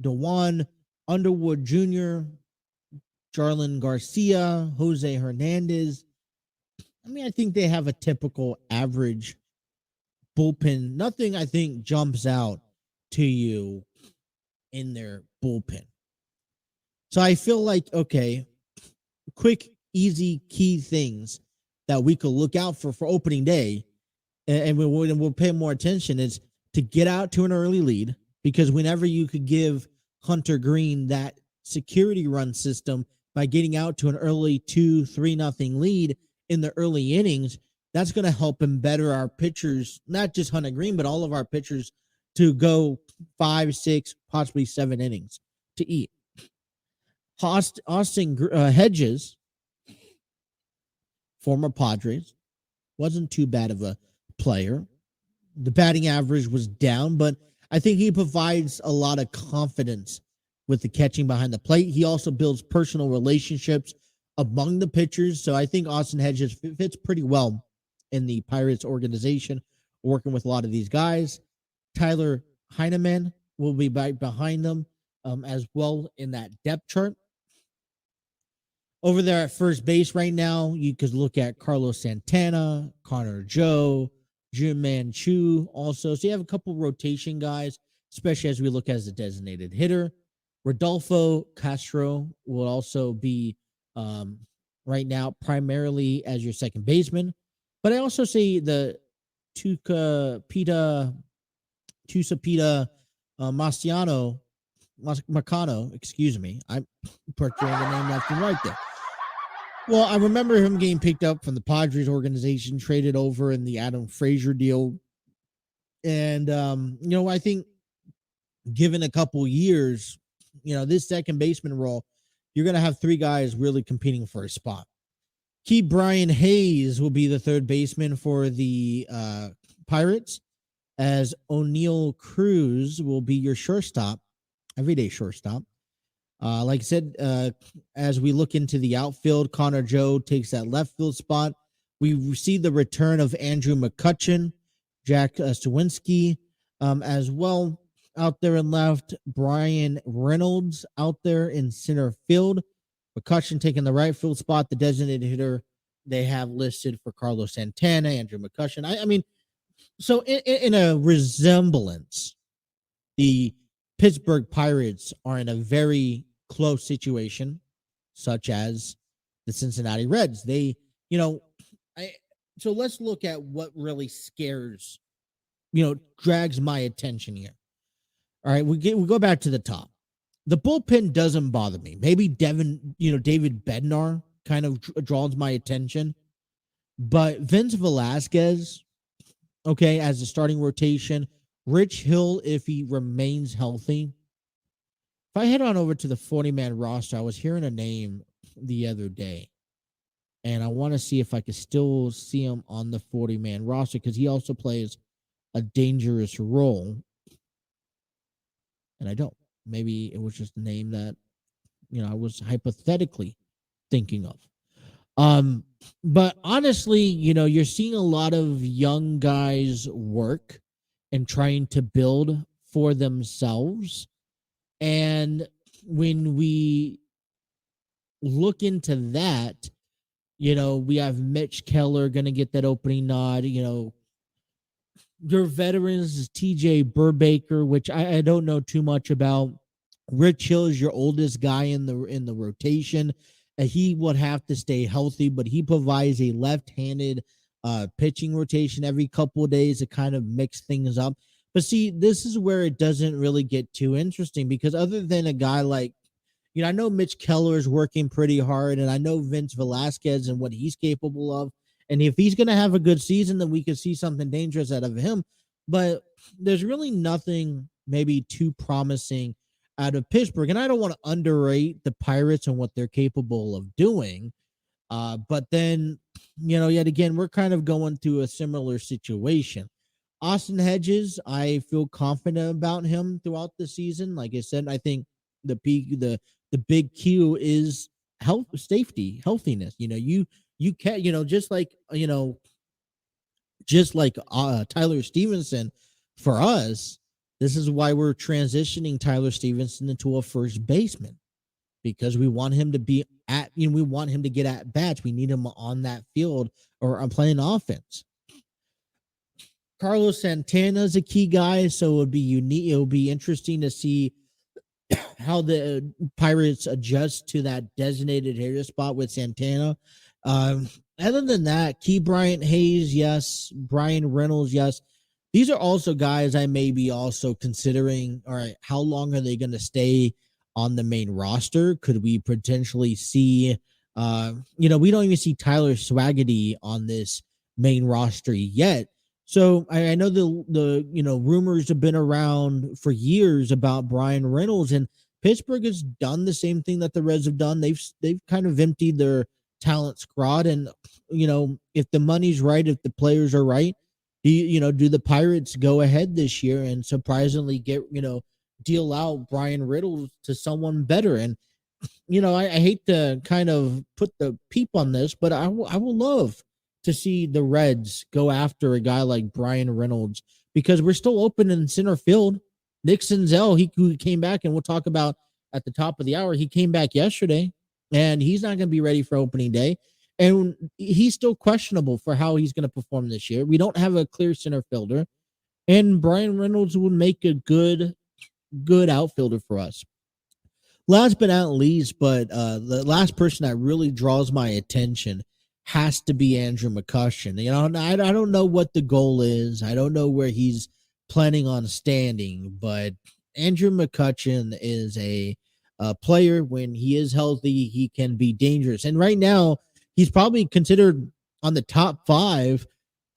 Dewan Underwood Jr., Jarlin Garcia, Jose Hernandez. I think they have a typical average bullpen. Nothing, I think, jumps out to you in their bullpen. So I feel like, okay, quick, easy, key things that we could look out for opening day, and we'll pay more attention, is to get out to an early lead, because whenever you could give Hunter Green that security run system by getting out to an early 2-3-0 lead in the early innings, that's going to help embetter our pitchers, not just Hunter Green, but all of our pitchers, to go 5, 6, possibly 7 innings to eat. Austin Hedges, former Padres, wasn't too bad of a player. The batting average was down, but I think he provides a lot of confidence with the catching behind the plate. He also builds personal relationships among the pitchers. So I think Austin Hedges fits pretty well in the Pirates organization, working with a lot of these guys. Tyler Heineman will be right behind them as well in that depth chart. Over there at first base right now, you could look at Carlos Santana, Connor Joe, Jun Manchu also. So you have a couple rotation guys, especially as we look as a designated hitter. Rodolfo Castro will also be right now primarily as your second baseman. But I also see the Tusapita Marciano Marcano, excuse me. I'm butchering the name left and right there. Well, I remember him getting picked up from the Padres organization, traded over in the Adam Frazier deal. And, I think given a couple years, this second baseman role, you're going to have three guys really competing for a spot. Key Brian Hayes will be the third baseman for the Pirates, as O'Neill Cruz will be your shortstop, everyday shortstop. Like I said, as we look into the outfield, Connor Joe takes that left field spot. We see the return of Andrew McCutchen, Jack Sawinski, as well out there in left. Brian Reynolds out there in center field. McCutchen taking the right field spot. The designated hitter they have listed for Carlos Santana, Andrew McCutchen. I mean, so in a resemblance, the Pittsburgh Pirates are in a very close situation, such as the Cincinnati Reds. So let's look at what really scares, drags my attention here. All right, we go back to the top. The bullpen doesn't bother me. Maybe David Bednar kind of draws my attention, but Vince Velasquez, okay, as a starting rotation. Rich Hill, if he remains healthy. If I head on over to the 40-man roster, I was hearing a name the other day, and I want to see if I can still see him on the 40-man roster because he also plays a dangerous role, and I don't. Maybe it was just a name that, I was hypothetically thinking of. But honestly, you're seeing a lot of young guys work and trying to build for themselves. And when we look into that, we have Mitch Keller going to get that opening nod. Your veterans is TJ Burbaker, which I don't know too much about. Rich Hill is your oldest guy in the rotation. He would have to stay healthy, but he provides a left-handed pitching rotation every couple of days to kind of mix things up. But see, this is where it doesn't really get too interesting because other than a guy like, I know Mitch Keller is working pretty hard, and I know Vince Velasquez and what he's capable of. And if he's going to have a good season, then we could see something dangerous out of him. But there's really nothing maybe too promising out of Pittsburgh. And I don't want to underrate the Pirates and what they're capable of doing. But then, yet again, we're kind of going through a similar situation. Austin Hedges, I feel confident about him throughout the season. Like I said, I think the big Q is healthiness. You can't, just like Tyler Stevenson for us. This is why we're transitioning Tyler Stevenson into a first baseman, because we want him to be we want him to get at bats. We need him on that field or playing offense. Carlos Santana is a key guy, so it would be unique. It will be interesting to see how the Pirates adjust to that designated hitter spot with Santana. Other than that, Key Bryant Hayes, yes. Brian Reynolds, yes. These are also guys I may be also considering, all right, how long are they going to stay on the main roster? Could we potentially see, we don't even see Tyler Swaggerty on this main roster yet. So I know the rumors have been around for years about Brian Reynolds, and Pittsburgh has done the same thing that the Reds have done. They've kind of emptied their talent squad, and if the money's right, if the players are right, do the Pirates go ahead this year and surprisingly get deal out Brian Reynolds to someone better? And I hate to kind of put the peep on this, but I will love to see the Reds go after a guy like Brian Reynolds, because we're still open in center field. Nick Senzel, he came back, and we'll talk about at the top of the hour. He came back yesterday, and he's not going to be ready for opening day. and he's still questionable for how he's going to perform this year. We don't have a clear center fielder, and Brian Reynolds would make a good outfielder for us. Last but not least, but the last person that really draws my attention has to be Andrew McCutchen. I don't know what the goal is. I don't know where he's planning on standing, but Andrew McCutchen is a player. When he is healthy, he can be dangerous. And right now, he's probably considered on the top 5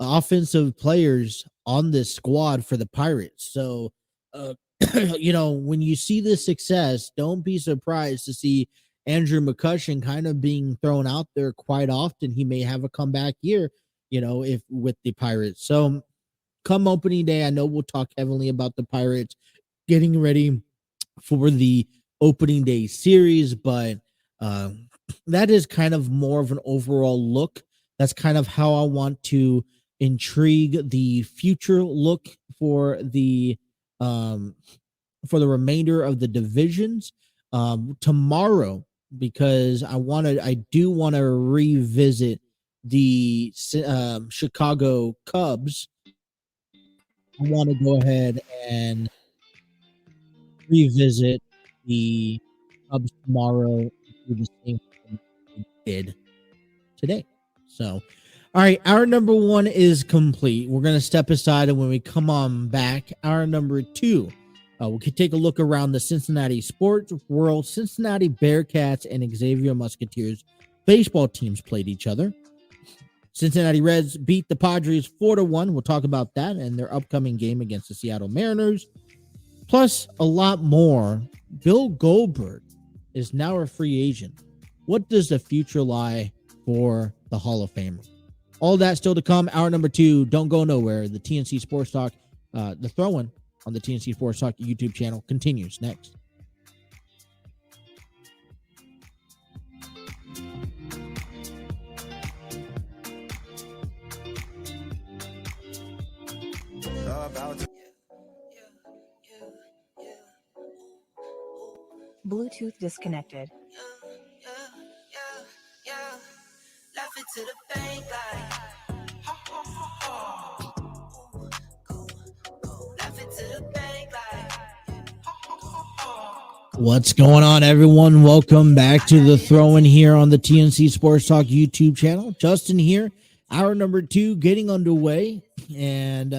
offensive players on this squad for the Pirates. So, when you see this success, don't be surprised to see Andrew McCutchen kind of being thrown out there quite often. He may have a comeback year, if with the Pirates. So come opening day, I know we'll talk heavily about the Pirates getting ready for the opening day series, but that is kind of more of an overall look. That's kind of how I want to intrigue the future look for the remainder of the divisions tomorrow, because I do want to revisit the Chicago Cubs. I want to go ahead and revisit the Cubs tomorrow and do the same thing we did today. So, all right, hour number 1 is complete. We're going to step aside, and when we come on back, hour number 2, we could take a look around the Cincinnati sports world. Cincinnati Bearcats and Xavier Musketeers baseball teams played each other. Cincinnati Reds beat the Padres 4-1. We'll talk about that and their upcoming game against the Seattle Mariners. Plus, a lot more. Bill Goldberg is now a free agent. What does the future lie for the Hall of Famer? All that still to come. Hour number 2. Don't go nowhere. The TNC Sports Talk, the throw-in on the TNC Sports Talk YouTube channel continues next. Bluetooth disconnected. Left it to the bank left it to the bank What's going on, everyone? Welcome back to the throw-in here on the TNC Sports Talk YouTube channel. Justin here. Hour number 2 getting underway, and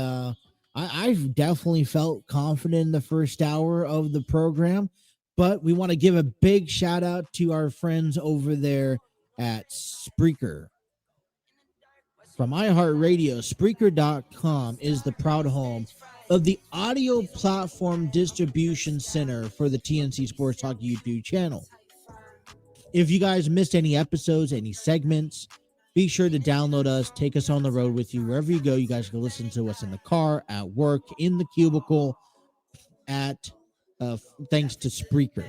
I've definitely felt confident in the first hour of the program, but we want to give a big shout out to our friends over there at Spreaker. From iHeartRadio, Spreaker.com is the proud home of the audio platform distribution center for the TNC Sports Talk YouTube channel. If you guys missed any episodes, any segments, be sure to download us, take us on the road with you. Wherever you go, you guys can listen to us in the car, at work, in the cubicle, thanks to Spreaker.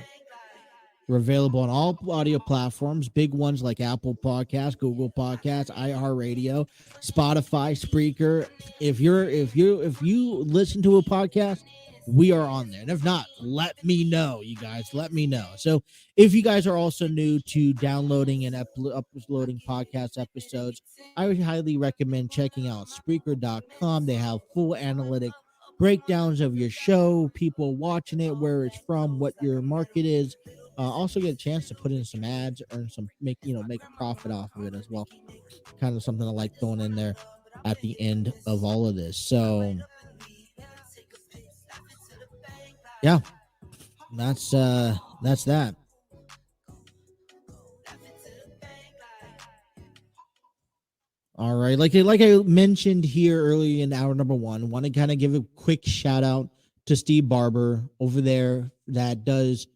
We're available on all audio platforms, big ones like Apple Podcasts, Google Podcasts, iHeartRadio, Spotify, Spreaker. If you listen to a podcast, we are on there. And if not, let me know, you guys. Let me know. So if you guys are also new to downloading and uploading podcast episodes, I would highly recommend checking out Spreaker.com. They have full analytic breakdowns of your show, people watching it, where it's from, what your market is. Also get a chance to put in some ads, earn some, make a profit off of it as well. Kind of something I like throwing in there at the end of all of this. So yeah, that's that. All right, like I mentioned here early in hour number 1, want to kind of give a quick shout out to Steve Barber over there that does,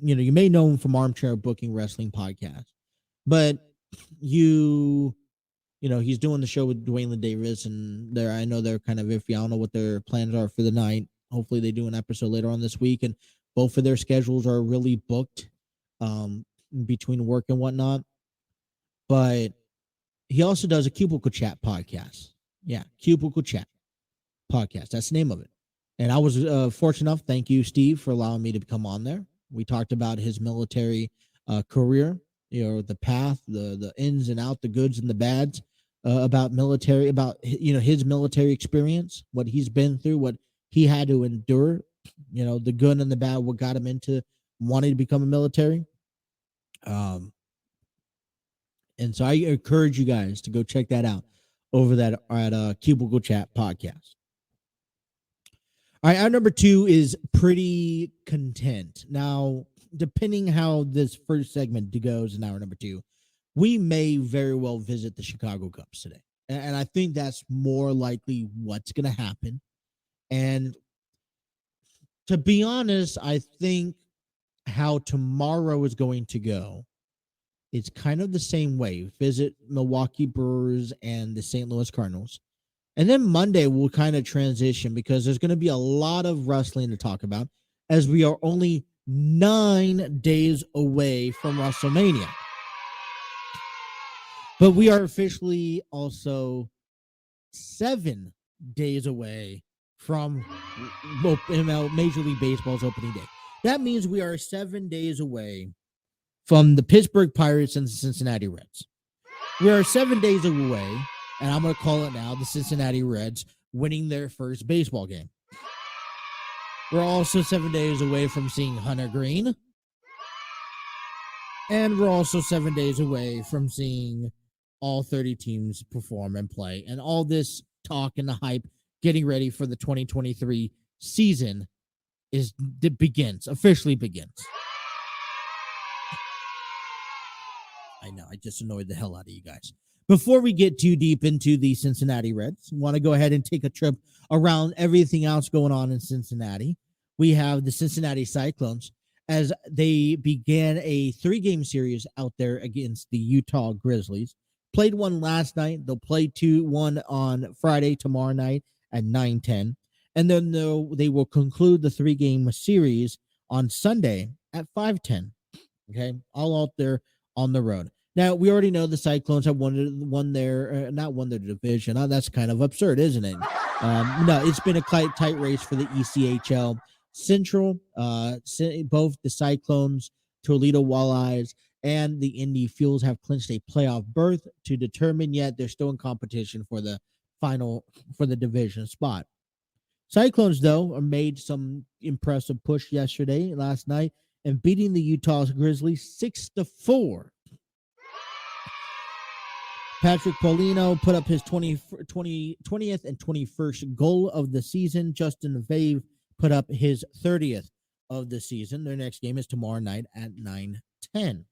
you may know him from Armchair Booking Wrestling Podcast, but he's doing the show with Dwayne Davis, and I know they're kind of iffy. I don't know what their plans are for the night. Hopefully they do an episode later on this week, and both of their schedules are really booked between work and whatnot. But he also does a Cubicle Chat podcast. Yeah, Cubicle Chat podcast. That's the name of it. And I was fortunate enough, thank you, Steve, for allowing me to come on there. We talked about his military career, the path, the ins and out, the goods and the bads about military, about his military experience, what he's been through, what he had to endure, the good and the bad, what got him into wanting to become a military. And so I encourage you guys to go check that out over that at Cubicle Chat podcast. All right, our number 2 is pretty content. Now, depending how this first segment goes in our number 2, we may very well visit the Chicago Cubs today. And I think that's more likely what's going to happen. And to be honest, I think how tomorrow is going to go, it's kind of the same way. Visit Milwaukee Brewers and the St. Louis Cardinals. And then Monday we'll kind of transition because there's going to be a lot of wrestling to talk about as we are only 9 days away from WrestleMania. But we are officially also 7 days away from Major League Baseball's opening day. That means we are 7 days away from the Pittsburgh Pirates and the Cincinnati Reds. We are 7 days away, and I'm going to call it now, the Cincinnati Reds winning their first baseball game. We're also 7 days away from seeing Hunter Green. And we're also 7 days away from seeing all 30 teams perform and play. And all this talk and the hype getting ready for the 2023 season officially begins. I know, I just annoyed the hell out of you guys. Before we get too deep into the Cincinnati Reds, want to go ahead and take a trip around everything else going on in Cincinnati. We have the Cincinnati Cyclones as they began a 3-game series out there against the Utah Grizzlies. Played one last night. They'll play one on Friday, tomorrow night at 9:10. And then they will conclude the 3-game series on Sunday at 5:10. Okay, all out there on the road. Now, we already know the Cyclones have won their division. That's kind of absurd, isn't it? No, it's been a tight race for the ECHL Central. Both the Cyclones, Toledo Walleyes, and the Indy Fuels have clinched a playoff berth to determine, yet they're still in competition for the division spot. Cyclones, though, made some impressive push last night, and beating the Utah Grizzlies 6-4. Patrick Paulino put up his 20th and 21st goal of the season. Justin Vave put up his 30th of the season. Their next game is tomorrow night at 9:10.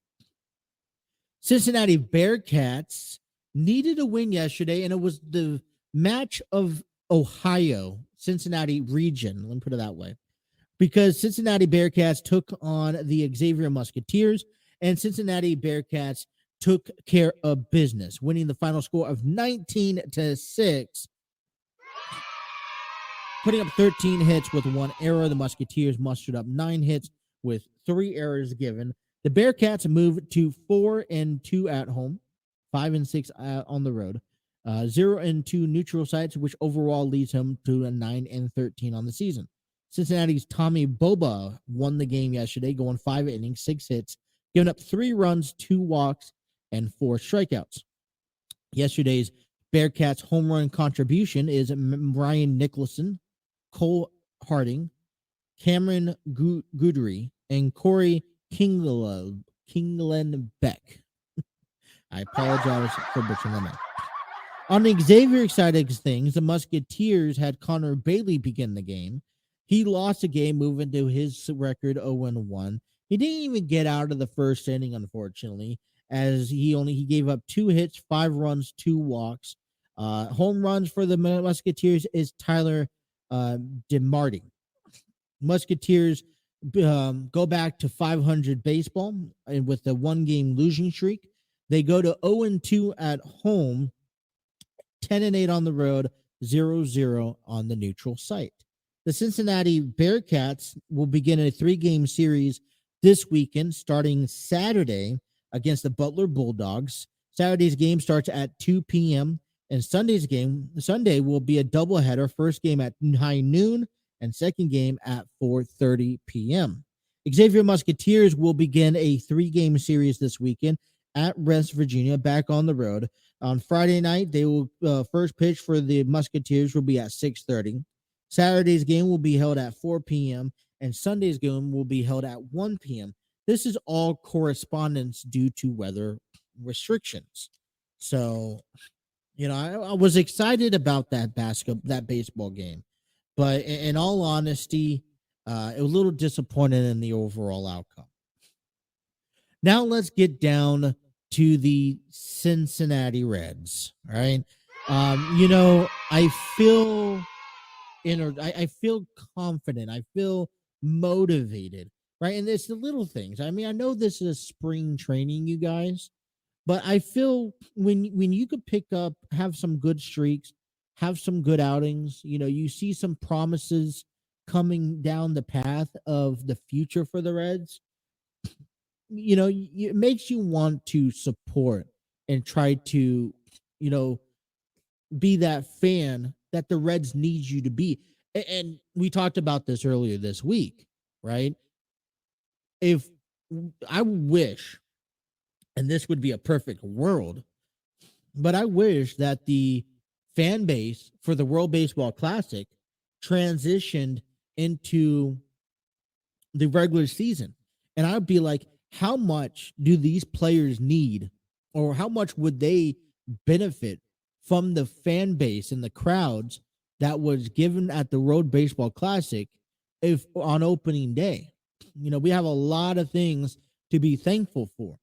Cincinnati Bearcats needed a win yesterday, and it was the match of Ohio, Cincinnati region. Let me put it that way. Because Cincinnati Bearcats took on the Xavier Musketeers, and Cincinnati Bearcats took care of business, winning the final score of 19-6, putting up 13 hits with 1 error. The Musketeers mustered up 9 hits with 3 errors given. The Bearcats moved to 4-2 at home, 5-6 on the road, 0-2 neutral sites, which overall leads him to a 9-13 on the season. Cincinnati's Tommy Boba won the game yesterday, going 5 innings, 6 hits, giving up 3 runs, 2 walks, and 4 strikeouts. Yesterday's Bearcats home run contribution is Brian Nicholson, Cole Harding, Cameron Goodry, and Corey Kinglenbeck. I apologize for butchering them out. On the Xavier side of things, the Musketeers had Connor Bailey begin the game. He lost the game, moving to his record 0-1. He didn't even get out of the first inning, unfortunately, as he gave up 2 hits, 5 runs, 2 walks. Home runs for the Musketeers is Tyler DeMarty. Musketeers go back to 500 baseball and with the 1-game losing streak. They go to 0-2 at home, 10-8 on the road, 0-0 on the neutral site. The Cincinnati Bearcats will begin a 3-game series this weekend, starting Saturday against the Butler Bulldogs. Saturday's game starts at 2 p.m. and Sunday will be a doubleheader. First game at high noon and second game at 4:30 p.m. Xavier Musketeers will begin a 3-game series this weekend at West Virginia, back on the road. On Friday night, they will first pitch for the Musketeers will be at 6:30. Saturday's game will be held at 4 p.m. and Sunday's game will be held at 1 p.m. This is all correspondence due to weather restrictions. So, I was excited about that baseball game, but in all honesty, it was a little disappointed in the overall outcome. Now let's get down to the Cincinnati Reds. All right. I feel I feel confident. I feel motivated. Right. And it's the little things. I mean, I know this is spring training, you guys, but I feel when you could have some good streaks, have some good outings, you see some promises coming down the path of the future for the Reds, it makes you want to support and try to, be that fan that the Reds need you to be. And we talked about this earlier this week, right? If I wish, and this would be a perfect world, but I wish that the fan base for the World Baseball Classic transitioned into the regular season. And I'd be like, how much do these players need, or how much would they benefit from the fan base and the crowds that was given at the World Baseball Classic if on opening day? We have a lot of things to be thankful for.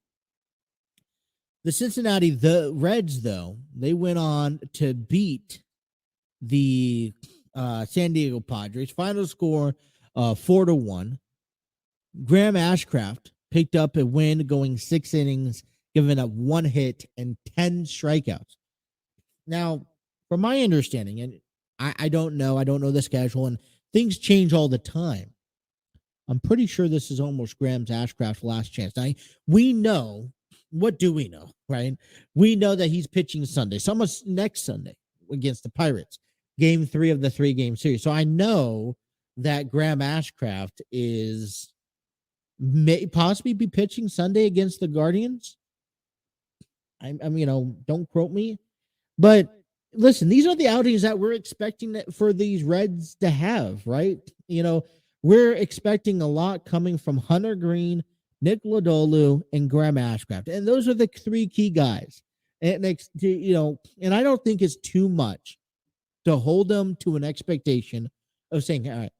The Reds, though, they went on to beat the San Diego Padres. Final score 4-1. Graham Ashcraft picked up a win, going 6 innings, giving up 1 hit and 10 strikeouts. Now, from my understanding, and I don't know the schedule, and things change all the time. I'm pretty sure this is almost Graham Ashcraft's last chance. Now, we know, what do we know, right? We know that he's pitching Sunday, almost next Sunday against the Pirates, game 3 of the 3-game series. So I know that Graham Ashcraft may possibly be pitching Sunday against the Guardians. Don't quote me, but listen, these are the outings that we're expecting for these Reds to have, right? We're expecting a lot coming from Hunter Green, Nick Lodolo, and Graham Ashcraft, and those are the 3 key guys. And and I don't think it's too much to hold them to an expectation of saying, all right,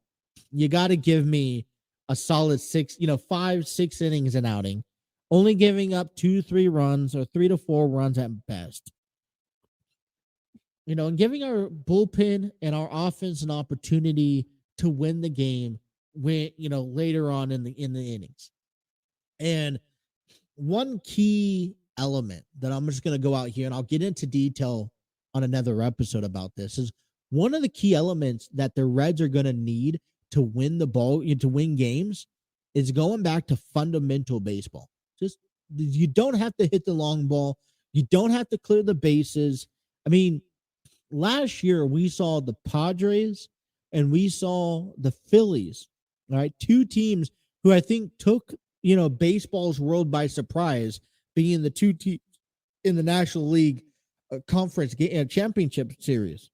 you got to give me a solid 5-6 innings an outing, only giving up 2-3 runs or 3 to 4 runs at best. And giving our bullpen and our offense an opportunity to win the game when, later on in the innings. And one key element that I'm just going to go out here, and I'll get into detail on another episode about this, is one of the key elements that the Reds are going to need to win to win games is going back to fundamental baseball. Just, you don't have to hit the long ball. You don't have to clear the bases. I mean, last year we saw the Padres and we saw the Phillies, all right, 2 teams who I think took, baseball's world by surprise, being the 2 teams in the National League Conference Championship Series.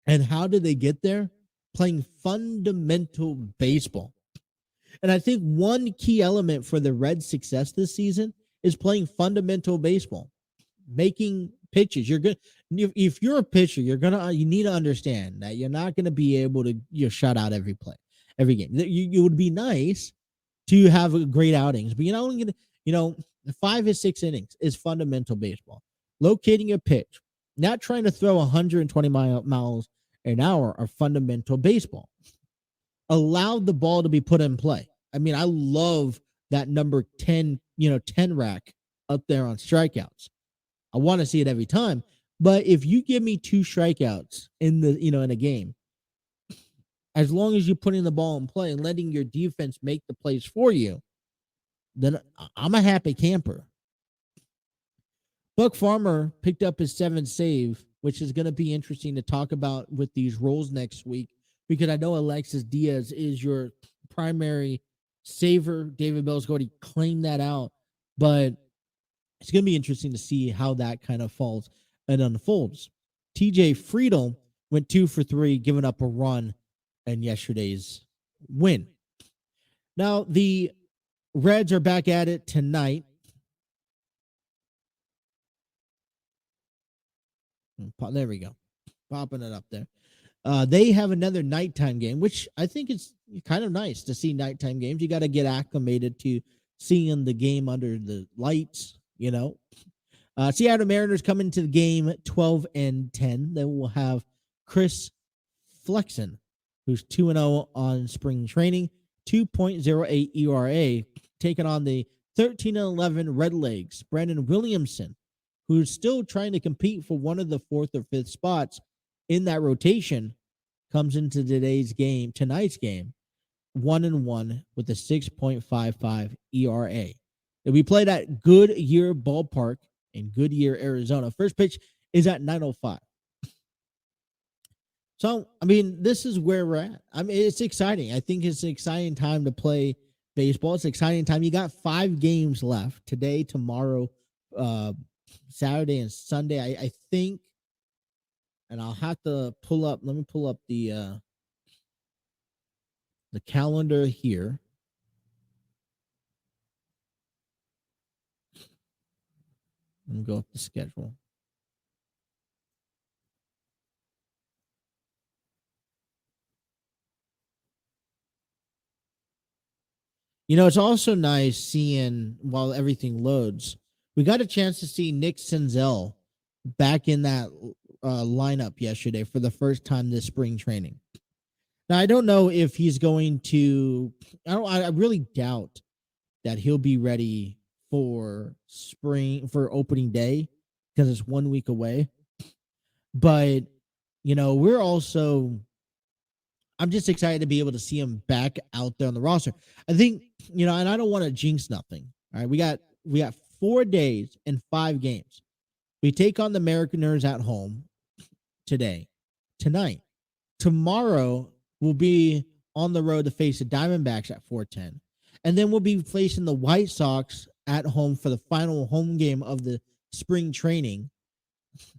And how did they get there? Playing fundamental baseball. And I think one key element for the Reds' success this season is playing fundamental baseball, making pitches. You're good. If you're a pitcher, you need to understand that you're not going to be able to shut out every play, every game. You would be nice to have great outings, but you're not only going to, 5 or 6 innings is fundamental baseball. Locating a pitch, not trying to throw 120 miles an hour are fundamental baseball. Allow the ball to be put in play. I mean, I love that number 10, 10 rack up there on strikeouts. I want to see it every time. But if you give me 2 strikeouts in a game, as long as you're putting the ball in play and letting your defense make the plays for you, then I'm a happy camper. Buck Farmer picked up his 7th save, which is going to be interesting to talk about with these roles next week, because I know Alexis Diaz is your primary Saver, David Bell's going to claim that out, but it's going to be interesting to see how that kind of falls and unfolds. TJ Friedel went 2 for 3, giving up a run in yesterday's win. Now, the Reds are back at it tonight. There we go. Popping it up there. They have another nighttime game, which I think is kind of nice to see nighttime games. You got to get acclimated to seeing the game under the lights, you know. Seattle Mariners come into the game 12-10. They will have Chris Flexen, who's 2-0 on spring training, 2.08 ERA, taking on the 13-11 Redlegs. Brandon Williamson, who's still trying to compete for one of the 4th or 5th spots in that rotation, comes into tonight's game, 1-1 with a 6.55 ERA. We played at Goodyear Ballpark in Goodyear, Arizona. First pitch is at 9:05. So, I mean, this is where we're at. I mean, it's exciting. I think it's an exciting time to play baseball. It's an exciting time. You got 5 games left today, tomorrow, Saturday, and Sunday. I think, and I'll have to let me pull up the calendar here. Let me go up the schedule. You know, it's also nice seeing, while everything loads, we got a chance to see Nick Senzel back in that lineup yesterday for the first time this spring training. Now, I don't know if he's going to, I really doubt that he'll be ready for opening day because it's 1 week away. But, you know, I'm just excited to be able to see him back out there on the roster. I think, you know, and I don't want to jinx nothing. All right. We got 4 days and 5 games. We take on the Mariners at home tonight. Tomorrow we'll be on the road to face the Diamondbacks at 4:10. And then we'll be facing the White Sox at home for the final home game of the spring training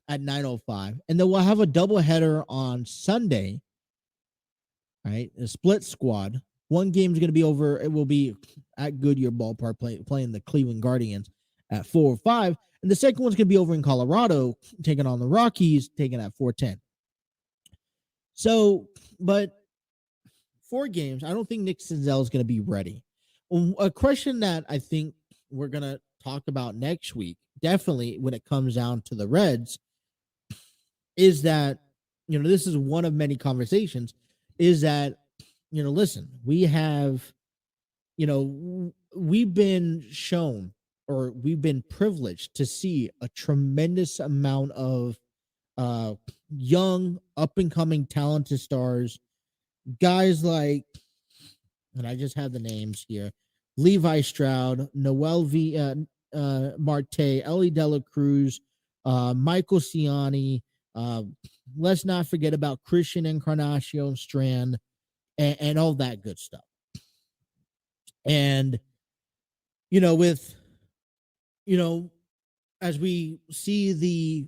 at 9:05. And then we'll have a doubleheader on Sunday. Right, a split squad. One game is going to be over. It will be at Goodyear Ballpark playing the Cleveland Guardians at 4:05, and the second one's going to be over in Colorado, taking on the Rockies, taking at 4:10. So, but 4 games, I don't think Nick Senzel is going to be ready. A question that I think we're going to talk about next week, definitely when it comes down to the Reds, is that, you know, this is one of many conversations. Is that, you know, listen, we have, you know, we've been shown, or we've been privileged to see a tremendous amount of young, up-and-coming, talented stars, guys like, and I just have the names here, Levi Stroud, Noel Marte, Ellie Dela Cruz, Michael Ciani, let's not forget about Christian Encarnacion Strand and all that good stuff. And, you know, as we see the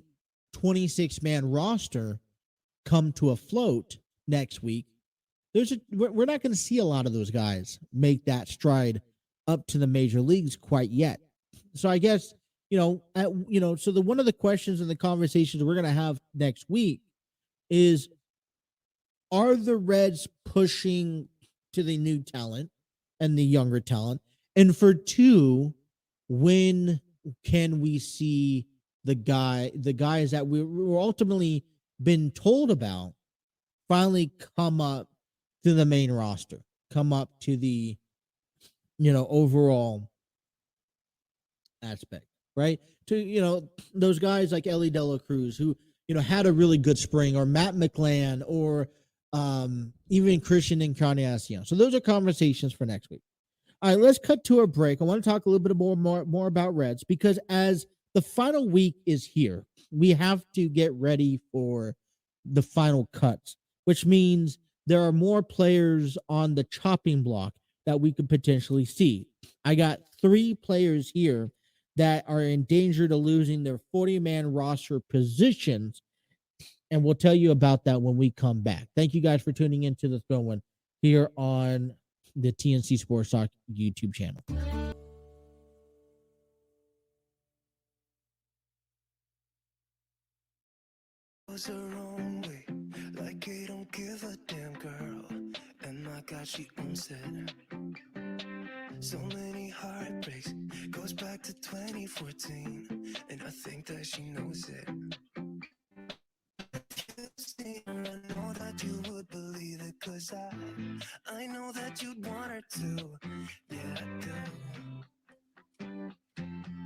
26-man roster come to a float next week, we're not going to see a lot of those guys make that stride up to the major leagues quite yet. So I guess, so one of the questions and the conversations we're going to have next week is, are the Reds pushing to the new talent and the younger talent? And for 2, when can we see the guys that we were ultimately been told about finally come up to the main roster, come up to the, overall aspect, right? To, those guys like Ellie Dela Cruz, who, had a really good spring, or Matt McLean, or even Christian Encarnacion. So those are conversations for next week. All right, let's cut to a break. I want to talk a little bit more about Reds, because as the final week is here, we have to get ready for the final cuts, which means there are more players on the chopping block that we could potentially see. I got 3 players here that are in danger to losing their 40-man roster positions, and we'll tell you about that when we come back. Thank you guys for tuning into the Throw-In here on the TNC Sports Talk YouTube channel. Goes her own way, like he don't give a damn, girl. And my God, she owns it. So many heartbreaks, goes back to 2014, and I think that she knows it. I know that you would believe it, 'cause I know that you'd want her to. Yeah, I do.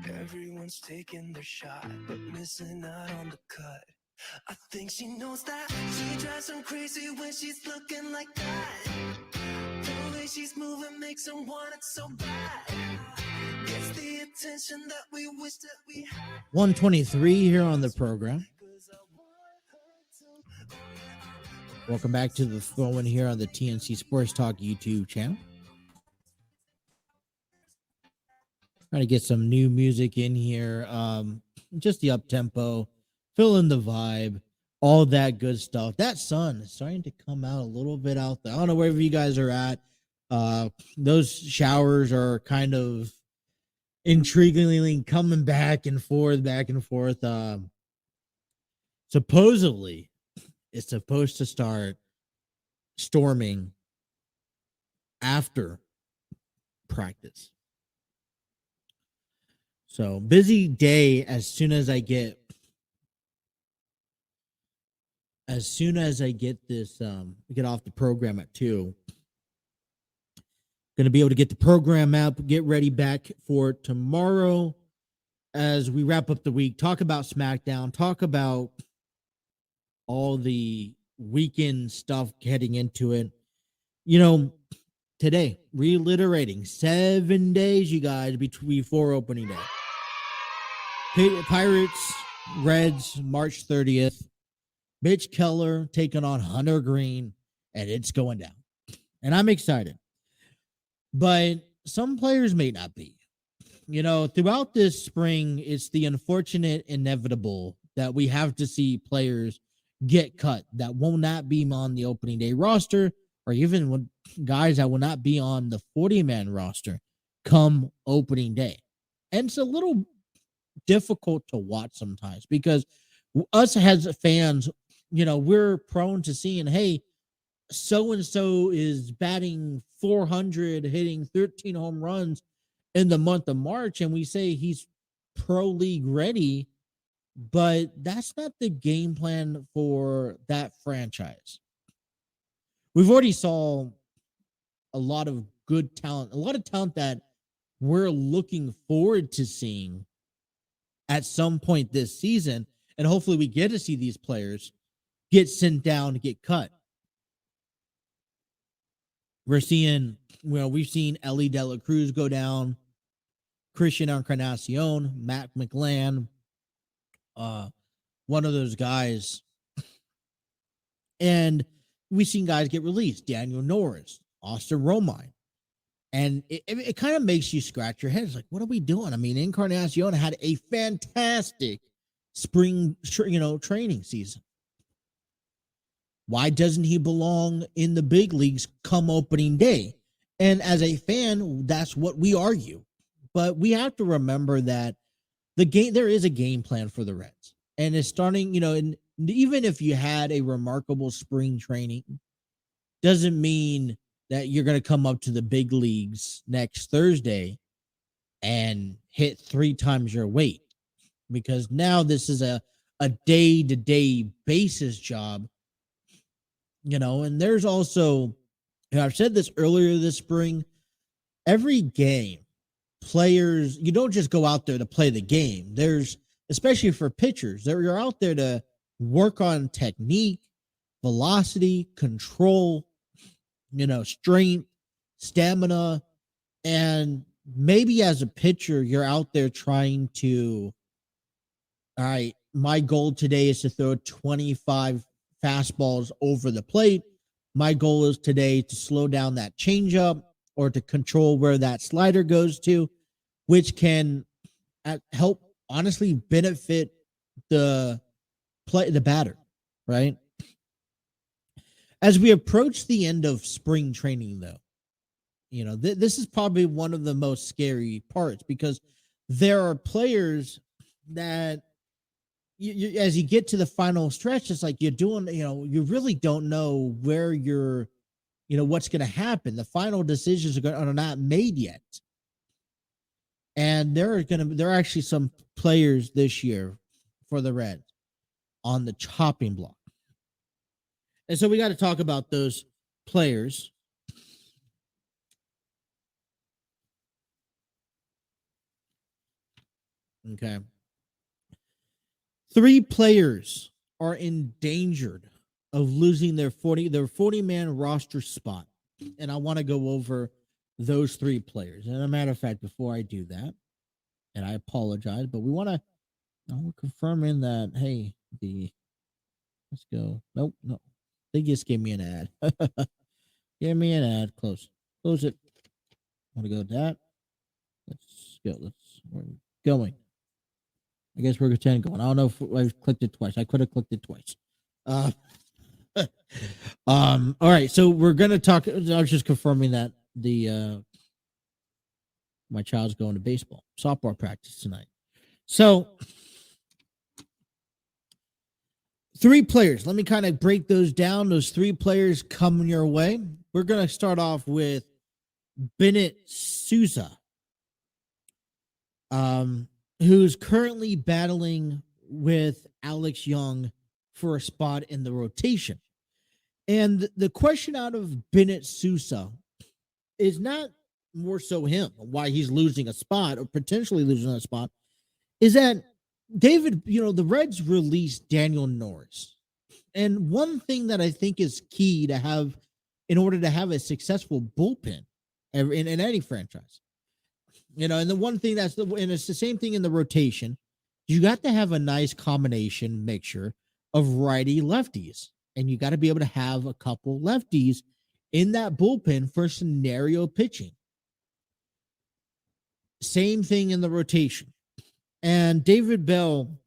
Everyone's taking their shot, but missing out on the cut. I think she knows that. She drives him crazy when she's looking like that. The way she's moving makes him want it so bad. Gets the attention that we wish that we had. 123 here on the program. Welcome back to the Throw-In here on the TNC Sports Talk YouTube channel. Trying to get some new music in here. Just the up-tempo, fill in the vibe, all that good stuff. That sun is starting to come out a little bit out there. I don't know wherever you guys are at. Those showers are kind of intriguingly coming back and forth, back and forth. Supposedly, it's supposed to start storming after practice. So busy day as soon as I get this get off the program at 2. Going to be able to get the program up, get ready back for tomorrow as we wrap up the week, talk about SmackDown, talk about all the weekend stuff heading into it. You know, today, reiterating, 7 days, you guys, before opening day. Pirates, Reds, March 30th. Mitch Keller taking on Hunter Green, and it's going down. And I'm excited. But some players may not be. You know, throughout this spring, it's the unfortunate inevitable that we have to see players get cut that will not be on the opening day roster, or even with guys that will not be on the 40-man roster come opening day. And it's a little difficult to watch sometimes because us as fans, you know, we're prone to seeing, hey, so-and-so is batting 400, hitting 13 home runs in the month of March, and we say he's pro league ready, but that's not the game plan for that franchise. We've already saw a lot of good talent, a lot of talent that we're looking forward to seeing at some point this season, and hopefully we get to see these players get sent down to get cut. We're seeing, well, we've seen Ellie De La Cruz go down, Christian Encarnacion, Matt McLan, one of those guys. And we've seen guys get released, Daniel Norris, Austin Romine. And it kind of makes you scratch your head. It's like, what are we doing? I mean, Encarnacion had a fantastic spring, training season. Why doesn't he belong in the big leagues come opening day? And as a fan, that's what we argue. But we have to remember that there is a game plan for the Reds. And it's starting, and even if you had a remarkable spring training, doesn't mean that you're going to come up to the big leagues next Thursday and hit 3 times your weight. Because now this is a day-to-day basis job. And there's also, I've said this earlier this spring, every game, players, you don't just go out there to play the game. There's, especially for pitchers, you're out there to work on technique, velocity, control, strength, stamina, and maybe as a pitcher, you're out there trying to, all right, my goal today is to throw 25 fastballs over the plate. My goal is today to slow down that changeup or to control where that slider goes to, which can help honestly benefit the batter, right? As we approach the end of spring training, though, this is probably one of the most scary parts, because there are players that as you get to the final stretch, it's like you're doing, you really don't know where you're, what's going to happen. The final decisions are not made yet. And there are actually some players this year for the Reds on the chopping block. And so we got to talk about those players. Okay. 3 players are endangered of losing their 40-man roster spot. And I want to go over those 3 players. And as a matter of fact, before I do that, and I apologize, but we're confirming that, hey, let's go. Nope, no. They just gave me an ad. Give me an ad. Close it. I want to go with that. Let's go. We're going. I guess we're going. I don't know if I clicked it twice. I could have clicked it twice. All right. So we're going to talk. I was just confirming that my child's going to softball practice tonight. So 3 players. Let me kind of break those down. Those 3 players coming your way. We're going to start off with Bennett Sousa, who's currently battling with Alex Young for a spot in the rotation. And the question out of Bennett Sousa is not more so him, why he's losing a spot or potentially losing a spot, is that David, the Reds released Daniel Norris. And one thing that I think is key to have in order to have a successful bullpen in any franchise, and the one thing and it's the same thing in the rotation, you got to have a nice combination mixture of righty lefties. And you got to be able to have a couple lefties in that bullpen for scenario pitching. Same thing in the rotation. And David Bell,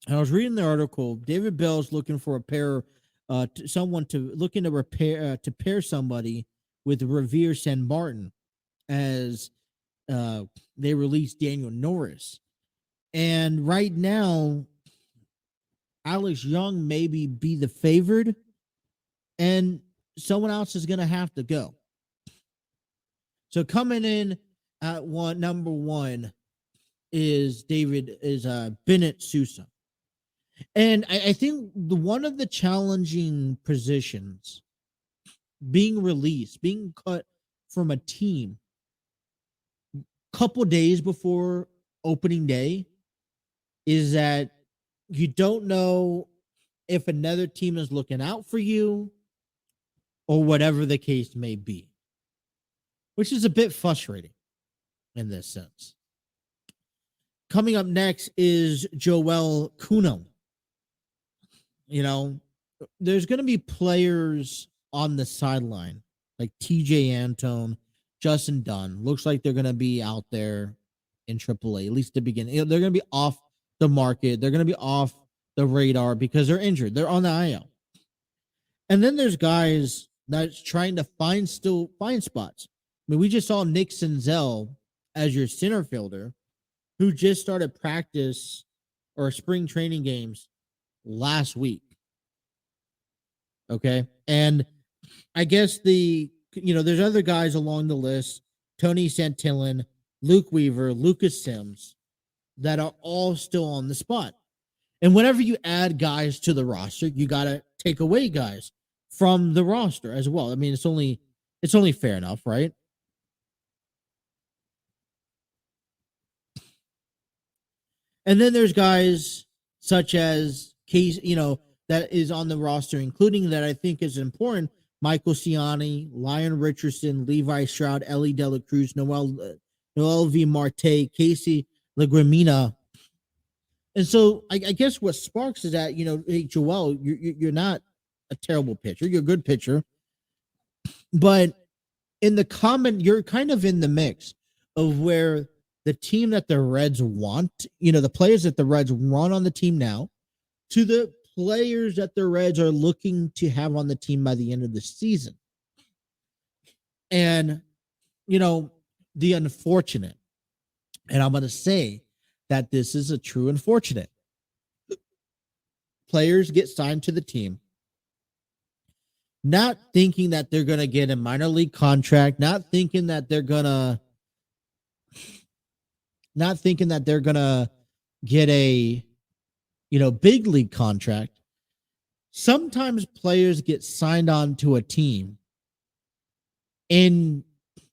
I was reading the article. David Bell's looking for a pair, looking to pair somebody with Revere San Martin as they released Daniel Norris. And right now, Alex Young maybe be the favored, and someone else is going to have to go. So coming in at number 1 is Bennett Sousa. And I think one of the challenging positions being cut from a team couple days before opening day is that you don't know if another team is looking out for you or whatever the case may be, which is a bit frustrating in this sense. Coming up next is Joel Kuno. There's going to be players on the sideline like TJ Antone, Justin Dunn. Looks like they're going to be out there in AAA, at least to begin. They're going to be off the market. They're going to be off the radar because they're injured. They're on the IL. And then there's guys that's trying to find spots. I mean, we just saw Nick Senzel as your center fielder who just started practice or spring training games last week. Okay. And I guess there's other guys along the list, Tony Santillan, Luke Weaver, Lucas Sims, that are all still on the spot. And whenever you add guys to the roster, you got to take away guys from the roster as well. I mean, it's only fair enough, right? And then there's guys such as Case, that is on the roster, including that I think is important: Michael Ciani, Lyon Richardson, Levi Stroud, Ellie Dela Cruz, Noel V. Marte, Casey Lagramina. And so I guess what sparks is that, hey, Joel, you're not a terrible pitcher. You're a good pitcher. But in the common, you're kind of in the mix of where the team that the Reds want, the players that the Reds want on the team now, to the players that the Reds are looking to have on the team by the end of the season. And, the unfortunate, and I'm going to say that this is a true unfortunate. Players get signed to the team, not thinking that they're going to get a minor league contract, not thinking that they're going to get a, big league contract. Sometimes players get signed on to a team in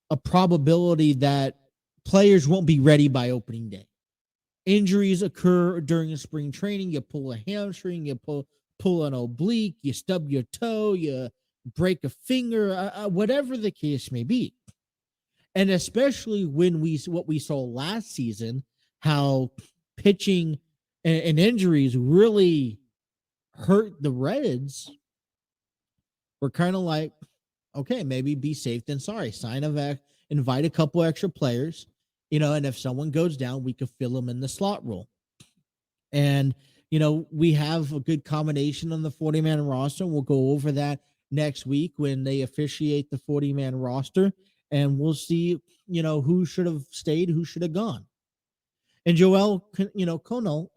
a probability that players won't be ready by opening day. Injuries occur during a spring training. You pull a hamstring, you pull an oblique, you stub your toe, you break a finger, whatever the case may be. And especially when what we saw last season, how pitching and injuries really hurt the Reds, we're kind of like, okay, maybe be safe than sorry. Invite a couple extra players, and if someone goes down, we could fill them in the slot role. And, we have a good combination on the 40-man roster. We'll go over that next week when they officiate the 40-man roster, and we'll see, who should have stayed, who should have gone. And Joel, Connell,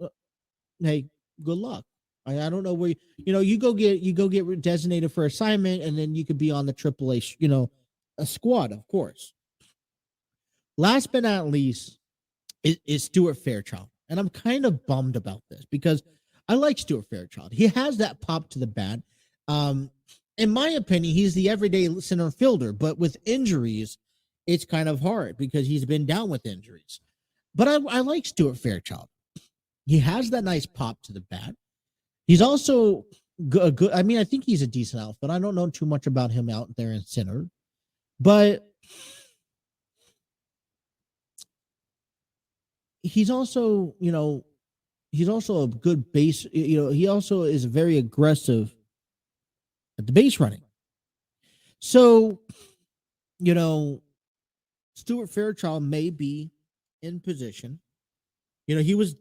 hey, good luck. I don't know where you go get designated for assignment, and then you could be on the AAA, a squad, of course. Last but not least is Stuart Fairchild, and I'm kind of bummed about this because I like Stuart Fairchild. He has that pop to the bat. In my opinion, he's the everyday center fielder, but with injuries, it's kind of hard because he's been down with injuries. But I like Stuart Fairchild. He has that nice pop to the bat. He's also good. I mean, I think he's a decent outfielder. I don't know too much about him out there in center, but he's also, a good base. He also is very aggressive at the base running. So, Stuart Fairchild may be in position. He was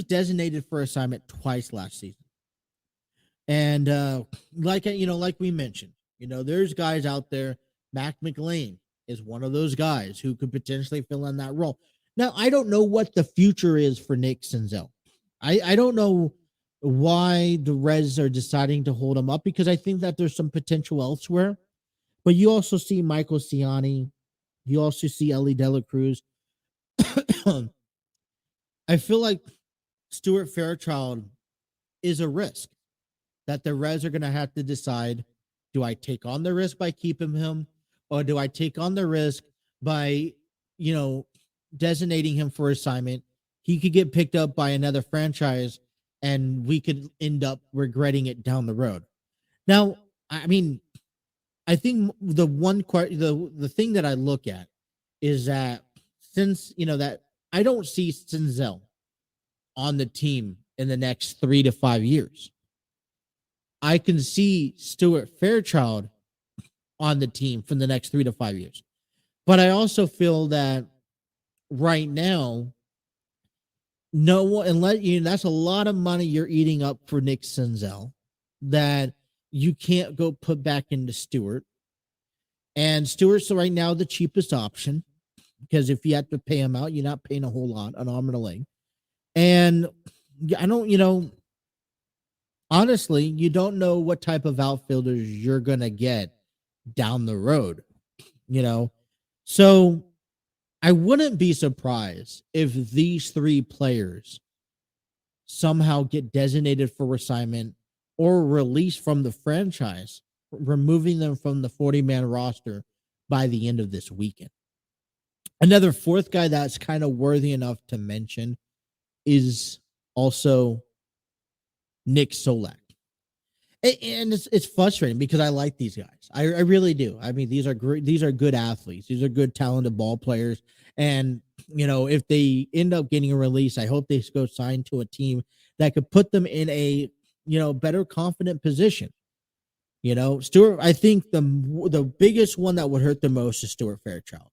designated for assignment twice last season. And like we mentioned, there's guys out there. Mac McLean is one of those guys who could potentially fill in that role. Now, I don't know what the future is for Nick Senzel. I don't know why the Reds are deciding to hold him up, because I think that there's some potential elsewhere. But you also see Michael Ciani. You also see Ellie De La Cruz. I feel like Stuart Fairchild is a risk that the Reds are going to have to decide, do I take on the risk by keeping him, or do I take on the risk by, designating him for assignment? He could get picked up by another franchise and we could end up regretting it down the road. Now, I mean, I think the thing that I look at is that since, that I don't see Senzel on the team in the next 3 to 5 years. I can see Stuart Fairchild on the team for the next 3 to 5 years. But I also feel that right now, no one, unless that's a lot of money you're eating up for Nick Senzel that you can't go put back into Stuart. And Stewart's right now the cheapest option, because if you have to pay him out, you're not paying a whole lot, an arm and a leg. And I don't, honestly, you don't know what type of outfielders you're going to get down the road, So I wouldn't be surprised if these 3 players somehow get designated for assignment or released from the franchise, removing them from the 40-man roster by the end of this weekend. Another 4th guy that's kind of worthy enough to mention is also Nick Solak. And it's frustrating because I like these guys. I really do. I mean, these are great. These are good athletes. These are good, talented ball players. And, if they end up getting a release, I hope they go sign to a team that could put them in a, better confident position. You know, Stuart, I think the biggest one that would hurt the most is Stuart Fairchild.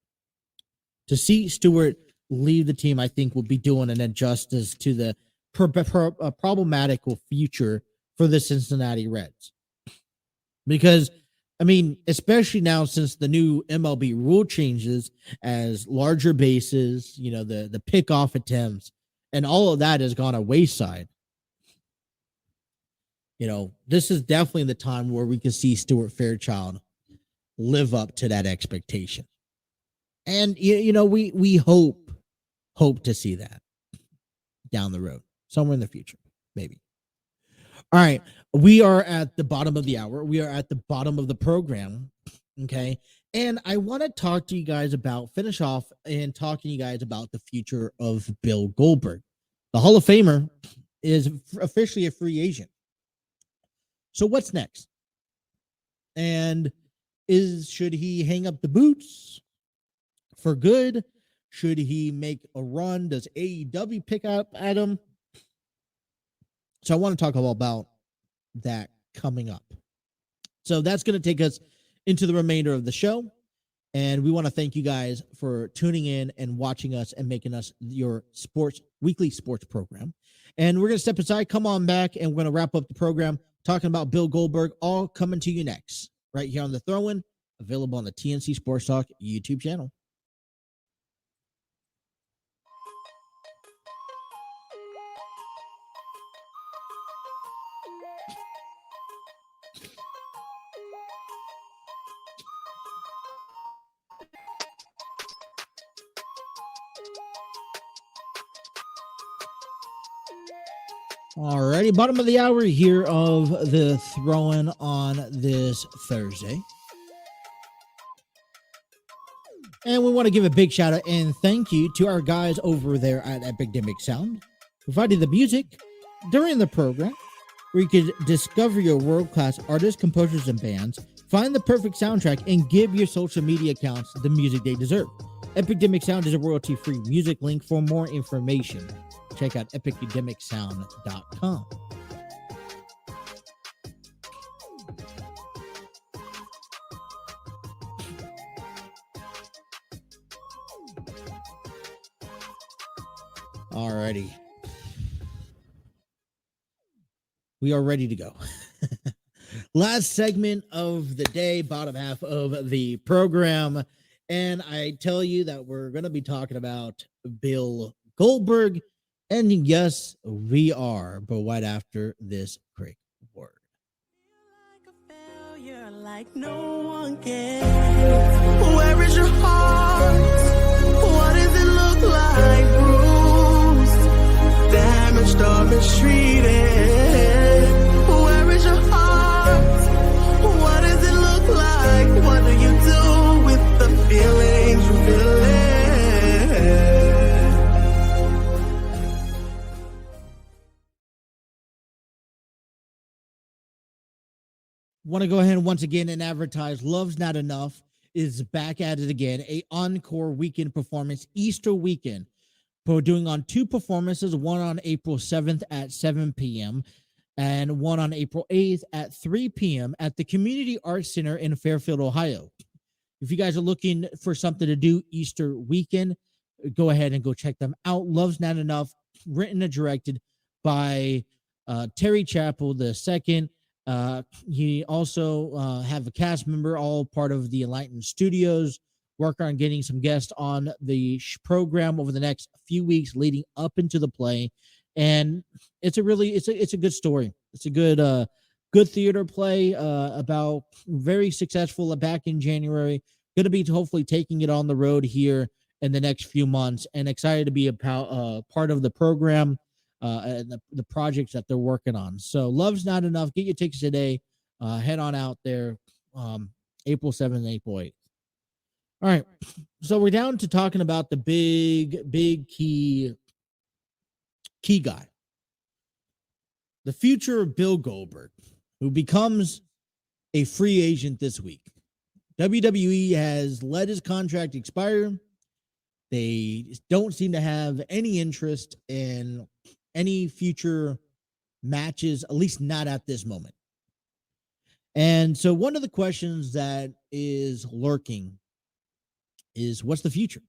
To see Stuart leave the team, I think, will be doing an injustice to the problematical future for the Cincinnati Reds. Because, I mean, especially now since the new MLB rule changes as larger bases, you know, the pickoff attempts, and all of that has gone a wayside. You know, this is definitely the time where we can see Stuart Fairchild live up to that expectation. And you know, we hope to see that down the road, somewhere in the future, maybe. All right, we are at the bottom of the hour. We are at the bottom of the program. Okay, and I want to talk to you guys about finish off and talk to you guys about the future of Bill Goldberg. The Hall of Famer is officially a free agent. So what's next? And should he hang up the boots for good? Should he make a run? Does AEW pick up at him? So I want to talk about that coming up. So that's going to take us into the remainder of the show. And we want to thank you guys for tuning in and watching us and making us your weekly sports program. And we're going to step aside, come on back, and we're going to wrap up the program talking about Bill Goldberg, all coming to you next, right here on the Throw-In, available on the TNC Sports Talk YouTube channel. Alrighty, bottom of the hour here of the Throw-In on this Thursday. And we want to give a big shout out and thank you to our guys over there at Epidemic Sound, providing the music during the program, where you could discover your world-class artists, composers, and bands, find the perfect soundtrack, and give your social media accounts the music they deserve. Epidemic Sound is a royalty-free music link. For more information, check out epidemicsound.com. Alrighty. We are ready to go. Last segment of the day, bottom half of the program. And I tell you that we're going to be talking about Bill Goldberg. And yes, we are, but right after this quick word. Like no one can. Where is your heart? What does it look like? Bruised, damaged, or mistreated. Where is your heart? What does it look like? What do you do with the feelings you feel? Want to go ahead and once again and advertise Love's Not Enough is back at it again. A encore weekend performance, Easter weekend. We're doing on two performances, one on April 7th at 7 p.m. and one on April 8th at 3 p.m. at the Community Arts Center in Fairfield, Ohio. If you guys are looking for something to do Easter weekend, go ahead and go check them out. Love's Not Enough, written and directed by Terry Chappell II. He also have a cast member, all part of the Enlightened Studios, work on getting some guests on the program over the next few weeks leading up into the play. And it's a good story. It's a good theater play about very successful back in January. Going to be hopefully taking it on the road here in the next few months, and excited to be a part of the program. And the projects that they're working on. So Love's Not Enough. Get your tickets today. Head on out there. April 7th and April 8th. All right. So we're down to talking about the big key guy. The future of Bill Goldberg, who becomes a free agent this week. WWE has let his contract expire. They don't seem to have any interest in any future matches, at least not at this moment. And so one of the questions that is lurking is, what's the future?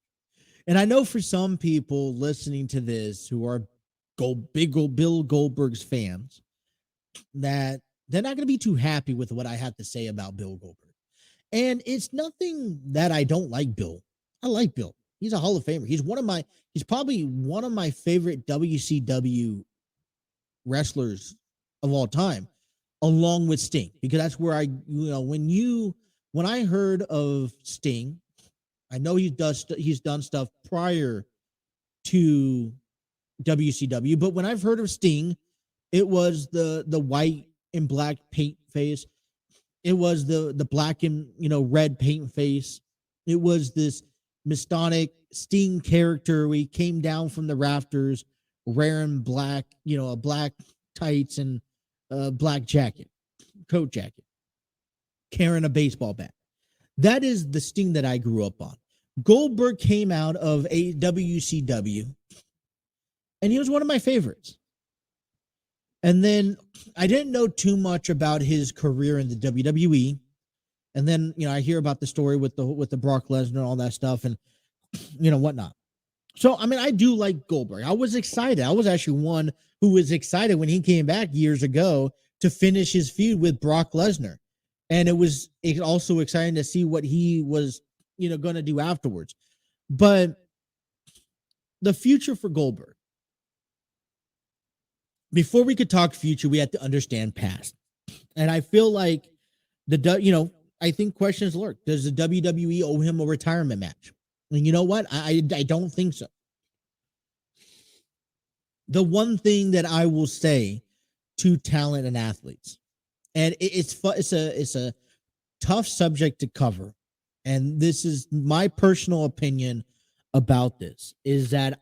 And I know for some people listening to this who are Bill Goldberg's fans, that they're not going to be too happy with what I have to say about Bill Goldberg. And it's nothing that I don't like Bill. I like Bill. He's a Hall of Famer. He's probably one of my favorite WCW wrestlers of all time, along with Sting, because that's where when I heard of Sting, I know he's done stuff prior to WCW, but when I've heard of Sting, it was the white and black paint face. It was the black and red paint face. It was this Masonic Sting character. We came down from the rafters wearing black, a black tights and a black coat jacket, carrying a baseball bat. That is the Sting that I grew up on. Goldberg came out of a WCW, and he was one of my favorites. And then I didn't know too much about his career in the WWE. And then, I hear about the story with the Brock Lesnar and all that stuff and, whatnot. So, I do like Goldberg. I was excited. I was actually one who was excited when he came back years ago to finish his feud with Brock Lesnar. And it was also exciting to see what he was, going to do afterwards. But the future for Goldberg, before we could talk future, we had to understand past. And I feel like I think questions lurk. Does the WWE owe him a retirement match? And you know what? I don't think so. The one thing that I will say to talent and athletes, and it's a tough subject to cover, and this is my personal opinion about this, is that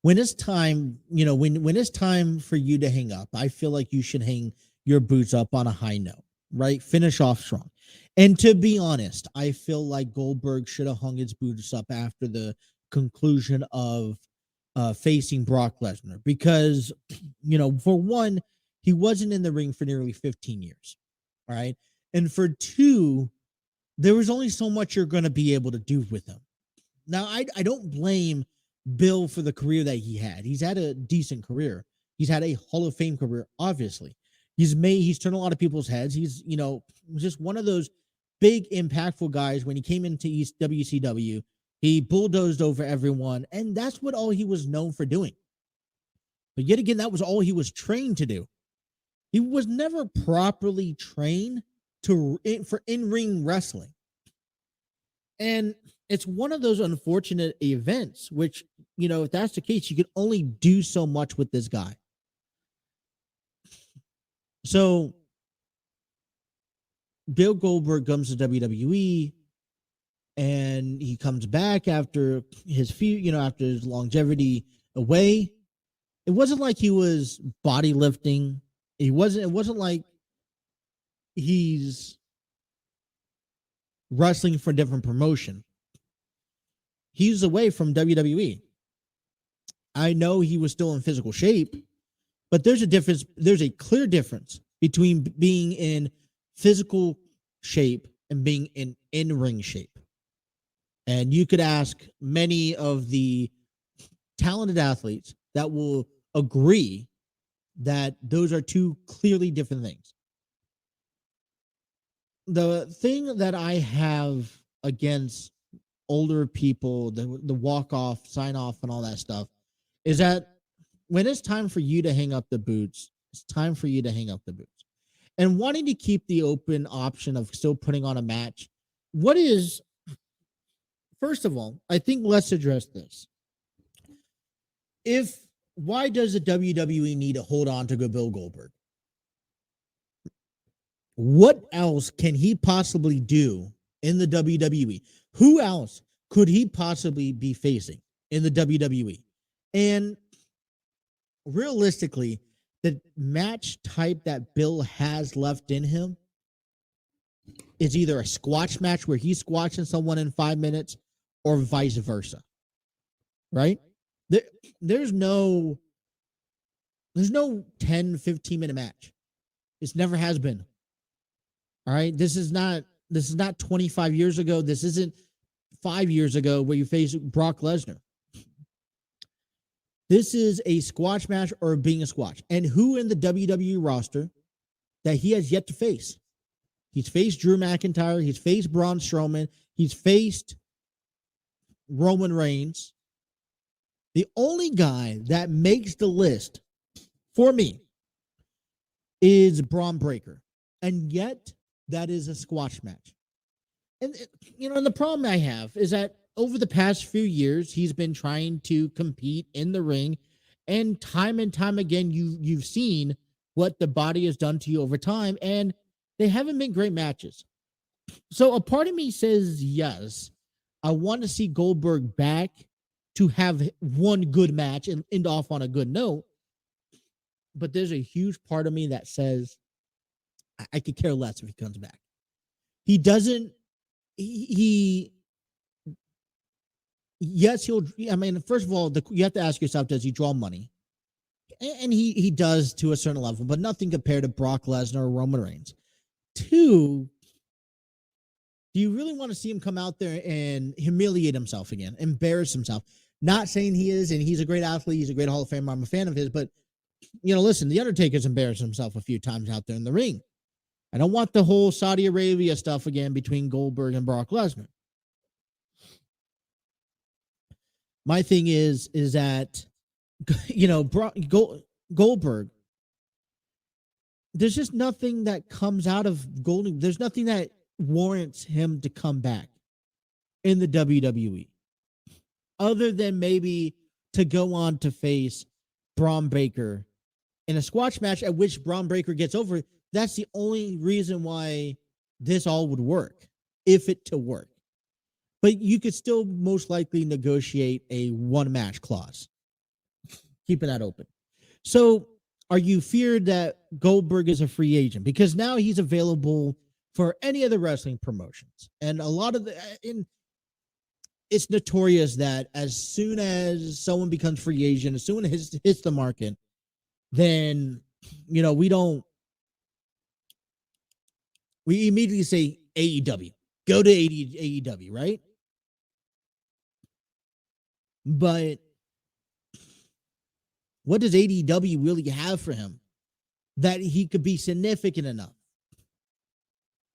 when it's time, when it's time for you to hang up, I feel like you should hang your boots up on a high note, right? Finish off strong. And to be honest, I feel like Goldberg should have hung his boots up after the conclusion of facing Brock Lesnar, because, for one, he wasn't in the ring for nearly 15 years, right? And for two, there was only so much you're going to be able to do with him. Now, I don't blame Bill for the career that he had. He's had a decent career. He's had a Hall of Fame career, obviously. He's turned a lot of people's heads. He's, just one of those big, impactful guys. When he came into WCW, he bulldozed over everyone, and that's what all he was known for doing. But yet again, that was all he was trained to do. He was never properly trained for in-ring wrestling. And it's one of those unfortunate events, which, if that's the case, you can only do so much with this guy. So Bill Goldberg comes to WWE, and he comes back after his after his longevity away. It wasn't like he was body lifting. It wasn't like he's wrestling for a different promotion. He's away from WWE. I know he was still in physical shape, but there's a difference. There's a clear difference between being in physical shape and being in in-ring shape. And you could ask many of the talented athletes that will agree that those are two clearly different things. The thing that I have against older people, the walk-off, sign-off, and all that stuff, is that when it's time for you to hang up the boots, it's time for you to hang up the boots. And wanting to keep the open option of still putting on a match, first of all, I think let's address this. Why does the WWE need to hold on to Bill Goldberg? What else can he possibly do in the WWE? Who else could he possibly be facing in the WWE? And realistically, the match type that Bill has left in him is either a squash match where he's squashing someone in 5 minutes, or vice versa. Right? There's no 10, 15-minute match. This never has been. All right. This is not 25 years ago. This isn't 5 years ago where you face Brock Lesnar. This is a squash match or being a squash. And who in the WWE roster that he has yet to face? He's faced Drew McIntyre. He's faced Braun Strowman. He's faced Roman Reigns. The only guy that makes the list for me is Braun Breaker. And yet, that is a squash match. And, and the problem I have is that over the past few years, he's been trying to compete in the ring. And time again, you've seen what the body has done to you over time. And they haven't been great matches. So a part of me says, yes, I want to see Goldberg back to have one good match and end off on a good note. But there's a huge part of me that says I could care less if he comes back. He doesn't, yes, he'll, I mean, first of all, you have to ask yourself, does he draw money? And he does to a certain level, but nothing compared to Brock Lesnar or Roman Reigns. Two, do you really want to see him come out there and humiliate himself again, embarrass himself? Not saying he is, and he's a great athlete, he's a great Hall of Famer, I'm a fan of his, but, listen, The Undertaker's embarrassed himself a few times out there in the ring. I don't want the whole Saudi Arabia stuff again between Goldberg and Brock Lesnar. My thing is that, Goldberg, there's just nothing that comes out of Goldberg. There's nothing that warrants him to come back in the WWE other than maybe to go on to face Braun Breaker in a squash match at which Braun Breaker gets over. That's the only reason why this all would work, if it to work. But you could still most likely negotiate a one-match clause, keeping that open. So are you feared that Goldberg is a free agent? Because now he's available for any of the wrestling promotions. And a lot of it's notorious that as soon as someone becomes free agent, as soon as it hits the market, then, we immediately say AEW. Go to AEW, right? But what does AEW really have for him that he could be significant enough?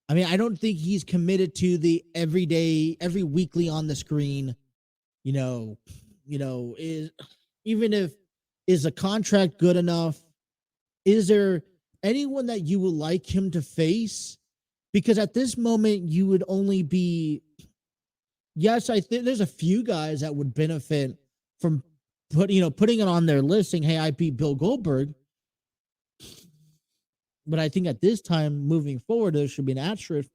I mean, I don't think he's committed to the every weekly on the screen, is a contract good enough? Is there anyone that you would like him to face? Because at this moment, you would only be, yes, I think there's a few guys that would benefit from putting it on their list saying, hey, I beat Bill Goldberg. But I think at this time, moving forward, there should be an asterisk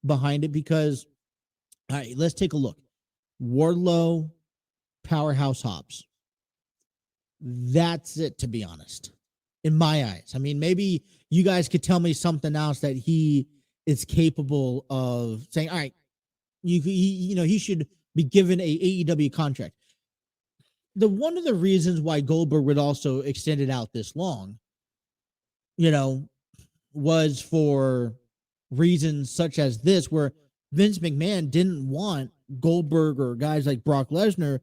behind it because, all right, let's take a look. Wardlow, Powerhouse Hobbs. That's it, to be honest, in my eyes. I mean, maybe you guys could tell me something else that he is capable of saying, all right, he should be given a AEW contract. One of the reasons why Goldberg would also extend it out this long, was for reasons such as this, where Vince McMahon didn't want Goldberg or guys like Brock Lesnar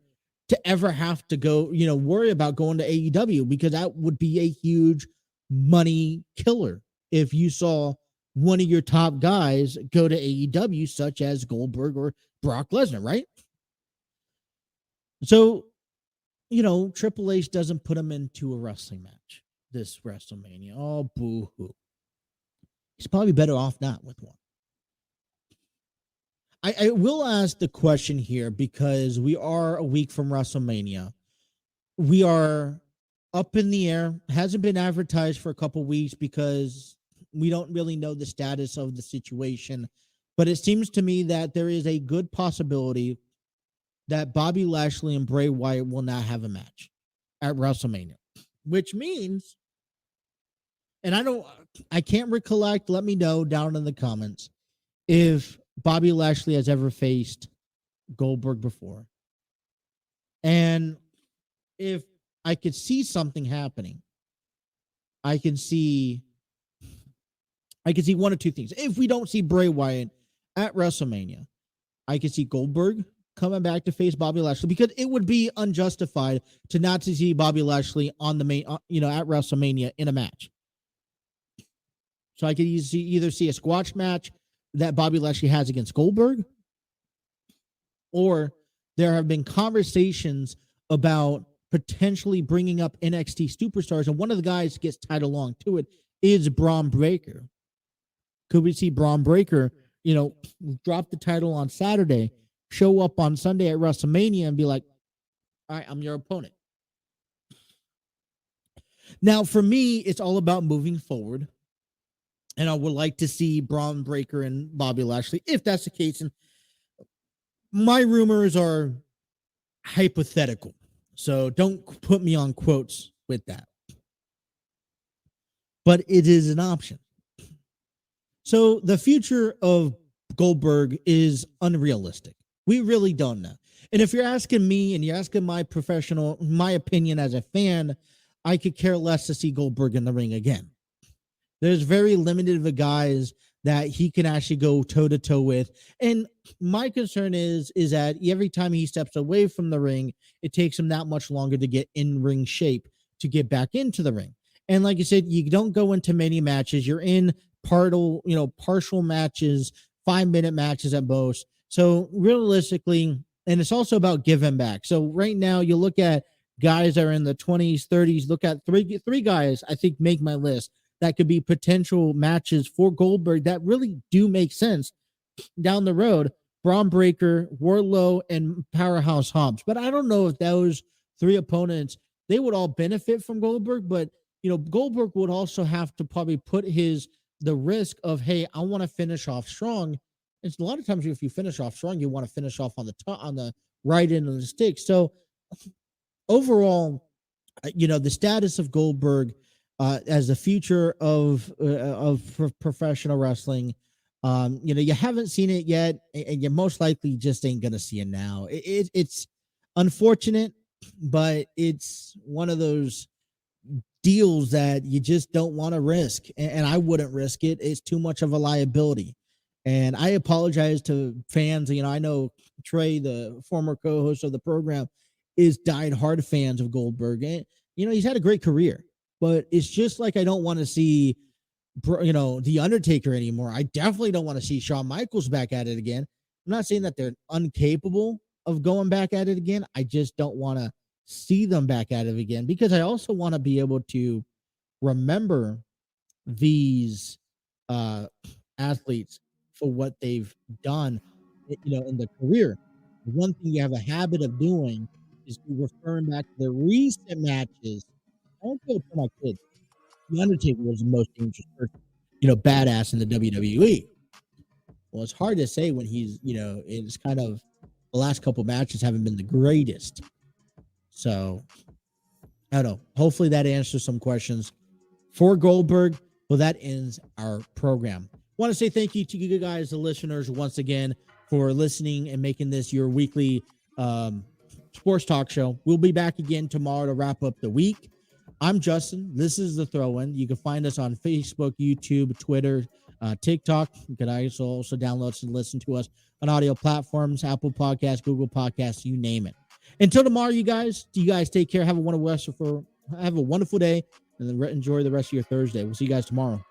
to ever have to go, worry about going to AEW, because that would be a huge money killer if you saw one of your top guys go to AEW, such as Goldberg or Brock Lesnar, right? So, Triple H doesn't put him into a wrestling match this WrestleMania. Oh, boo-hoo. He's probably better off not with one. I will ask the question here because we are a week from WrestleMania. We are up in the air. Hasn't been advertised for a couple weeks because we don't really know the status of the situation. But it seems to me that there is a good possibility that Bobby Lashley and Bray Wyatt will not have a match at WrestleMania, which means, and I can't recollect, let me know down in the comments if Bobby Lashley has ever faced Goldberg before. And if I could see something happening, I can see I could see one of two things. If we don't see Bray Wyatt at WrestleMania, I could see Goldberg coming back to face Bobby Lashley, because it would be unjustified to not to see Bobby Lashley on the main, at WrestleMania in a match. So I could either see a squash match that Bobby Lashley has against Goldberg, or there have been conversations about potentially bringing up NXT superstars, and one of the guys gets tied along to it is Braun Breaker. Could we see Braun Breaker, drop the title on Saturday, show up on Sunday at WrestleMania and be like, all right, I'm your opponent. Now, for me, it's all about moving forward. And I would like to see Braun Breaker and Bobby Lashley, if that's the case. And my rumors are hypothetical, so don't put me on quotes with that. But it is an option. So the future of Goldberg is unrealistic. We really don't know. And if you're asking me and you're asking my opinion as a fan, I could care less to see Goldberg in the ring again. There's very limited of guys that he can actually go toe-to-toe with. And my concern is that every time he steps away from the ring, it takes him that much longer to get in ring shape to get back into the ring. And like you said, you don't go into many matches. You're in partial matches, 5-minute matches at most. So realistically, and it's also about giving back. So right now you look at guys that are in the 20s, 30s, look at three guys I think make my list that could be potential matches for Goldberg that really do make sense down the road. Braun Breaker, Wardlow, and Powerhouse Hobbs. But I don't know if those three opponents, they would all benefit from Goldberg, but Goldberg would also have to probably put the risk of, hey, I want to finish off strong. And a lot of times if you finish off strong, you want to finish off on the right end of the stick. So overall, the status of Goldberg as the future of professional wrestling, you haven't seen it yet, and you most likely just ain't gonna see it now. It's unfortunate, but it's one of those deals that you just don't want to risk, and I wouldn't risk it. It's too much of a liability. And I apologize to fans. I know Trey, the former co-host of the program, is diehard fans of Goldberg, and he's had a great career. But it's just like I don't want to see, The Undertaker anymore. I definitely don't want to see Shawn Michaels back at it again. I'm not saying that they're incapable of going back at it again. I just don't want to see them back at it again, because I also want to be able to remember these athletes for what they've done, in their career. The one thing you have a habit of doing is referring back to the recent matches. I don't feel for my kids. The Undertaker was the most dangerous person, badass in the WWE. Well, it's hard to say when he's, it's kind of the last couple matches haven't been the greatest. So I don't know. Hopefully that answers some questions for Goldberg. Well, that ends our program. Want to say thank you to you guys, the listeners, once again for listening and making this your weekly sports talk show. We'll be back again tomorrow to wrap up the week. I'm Justin. This is The Throw-In. You can find us on Facebook, YouTube, Twitter, TikTok. You can also download and listen to us on audio platforms, Apple Podcasts, Google Podcasts, you name it. Until tomorrow, you guys take care. Have a wonderful day, and enjoy the rest of your Thursday. We'll see you guys tomorrow.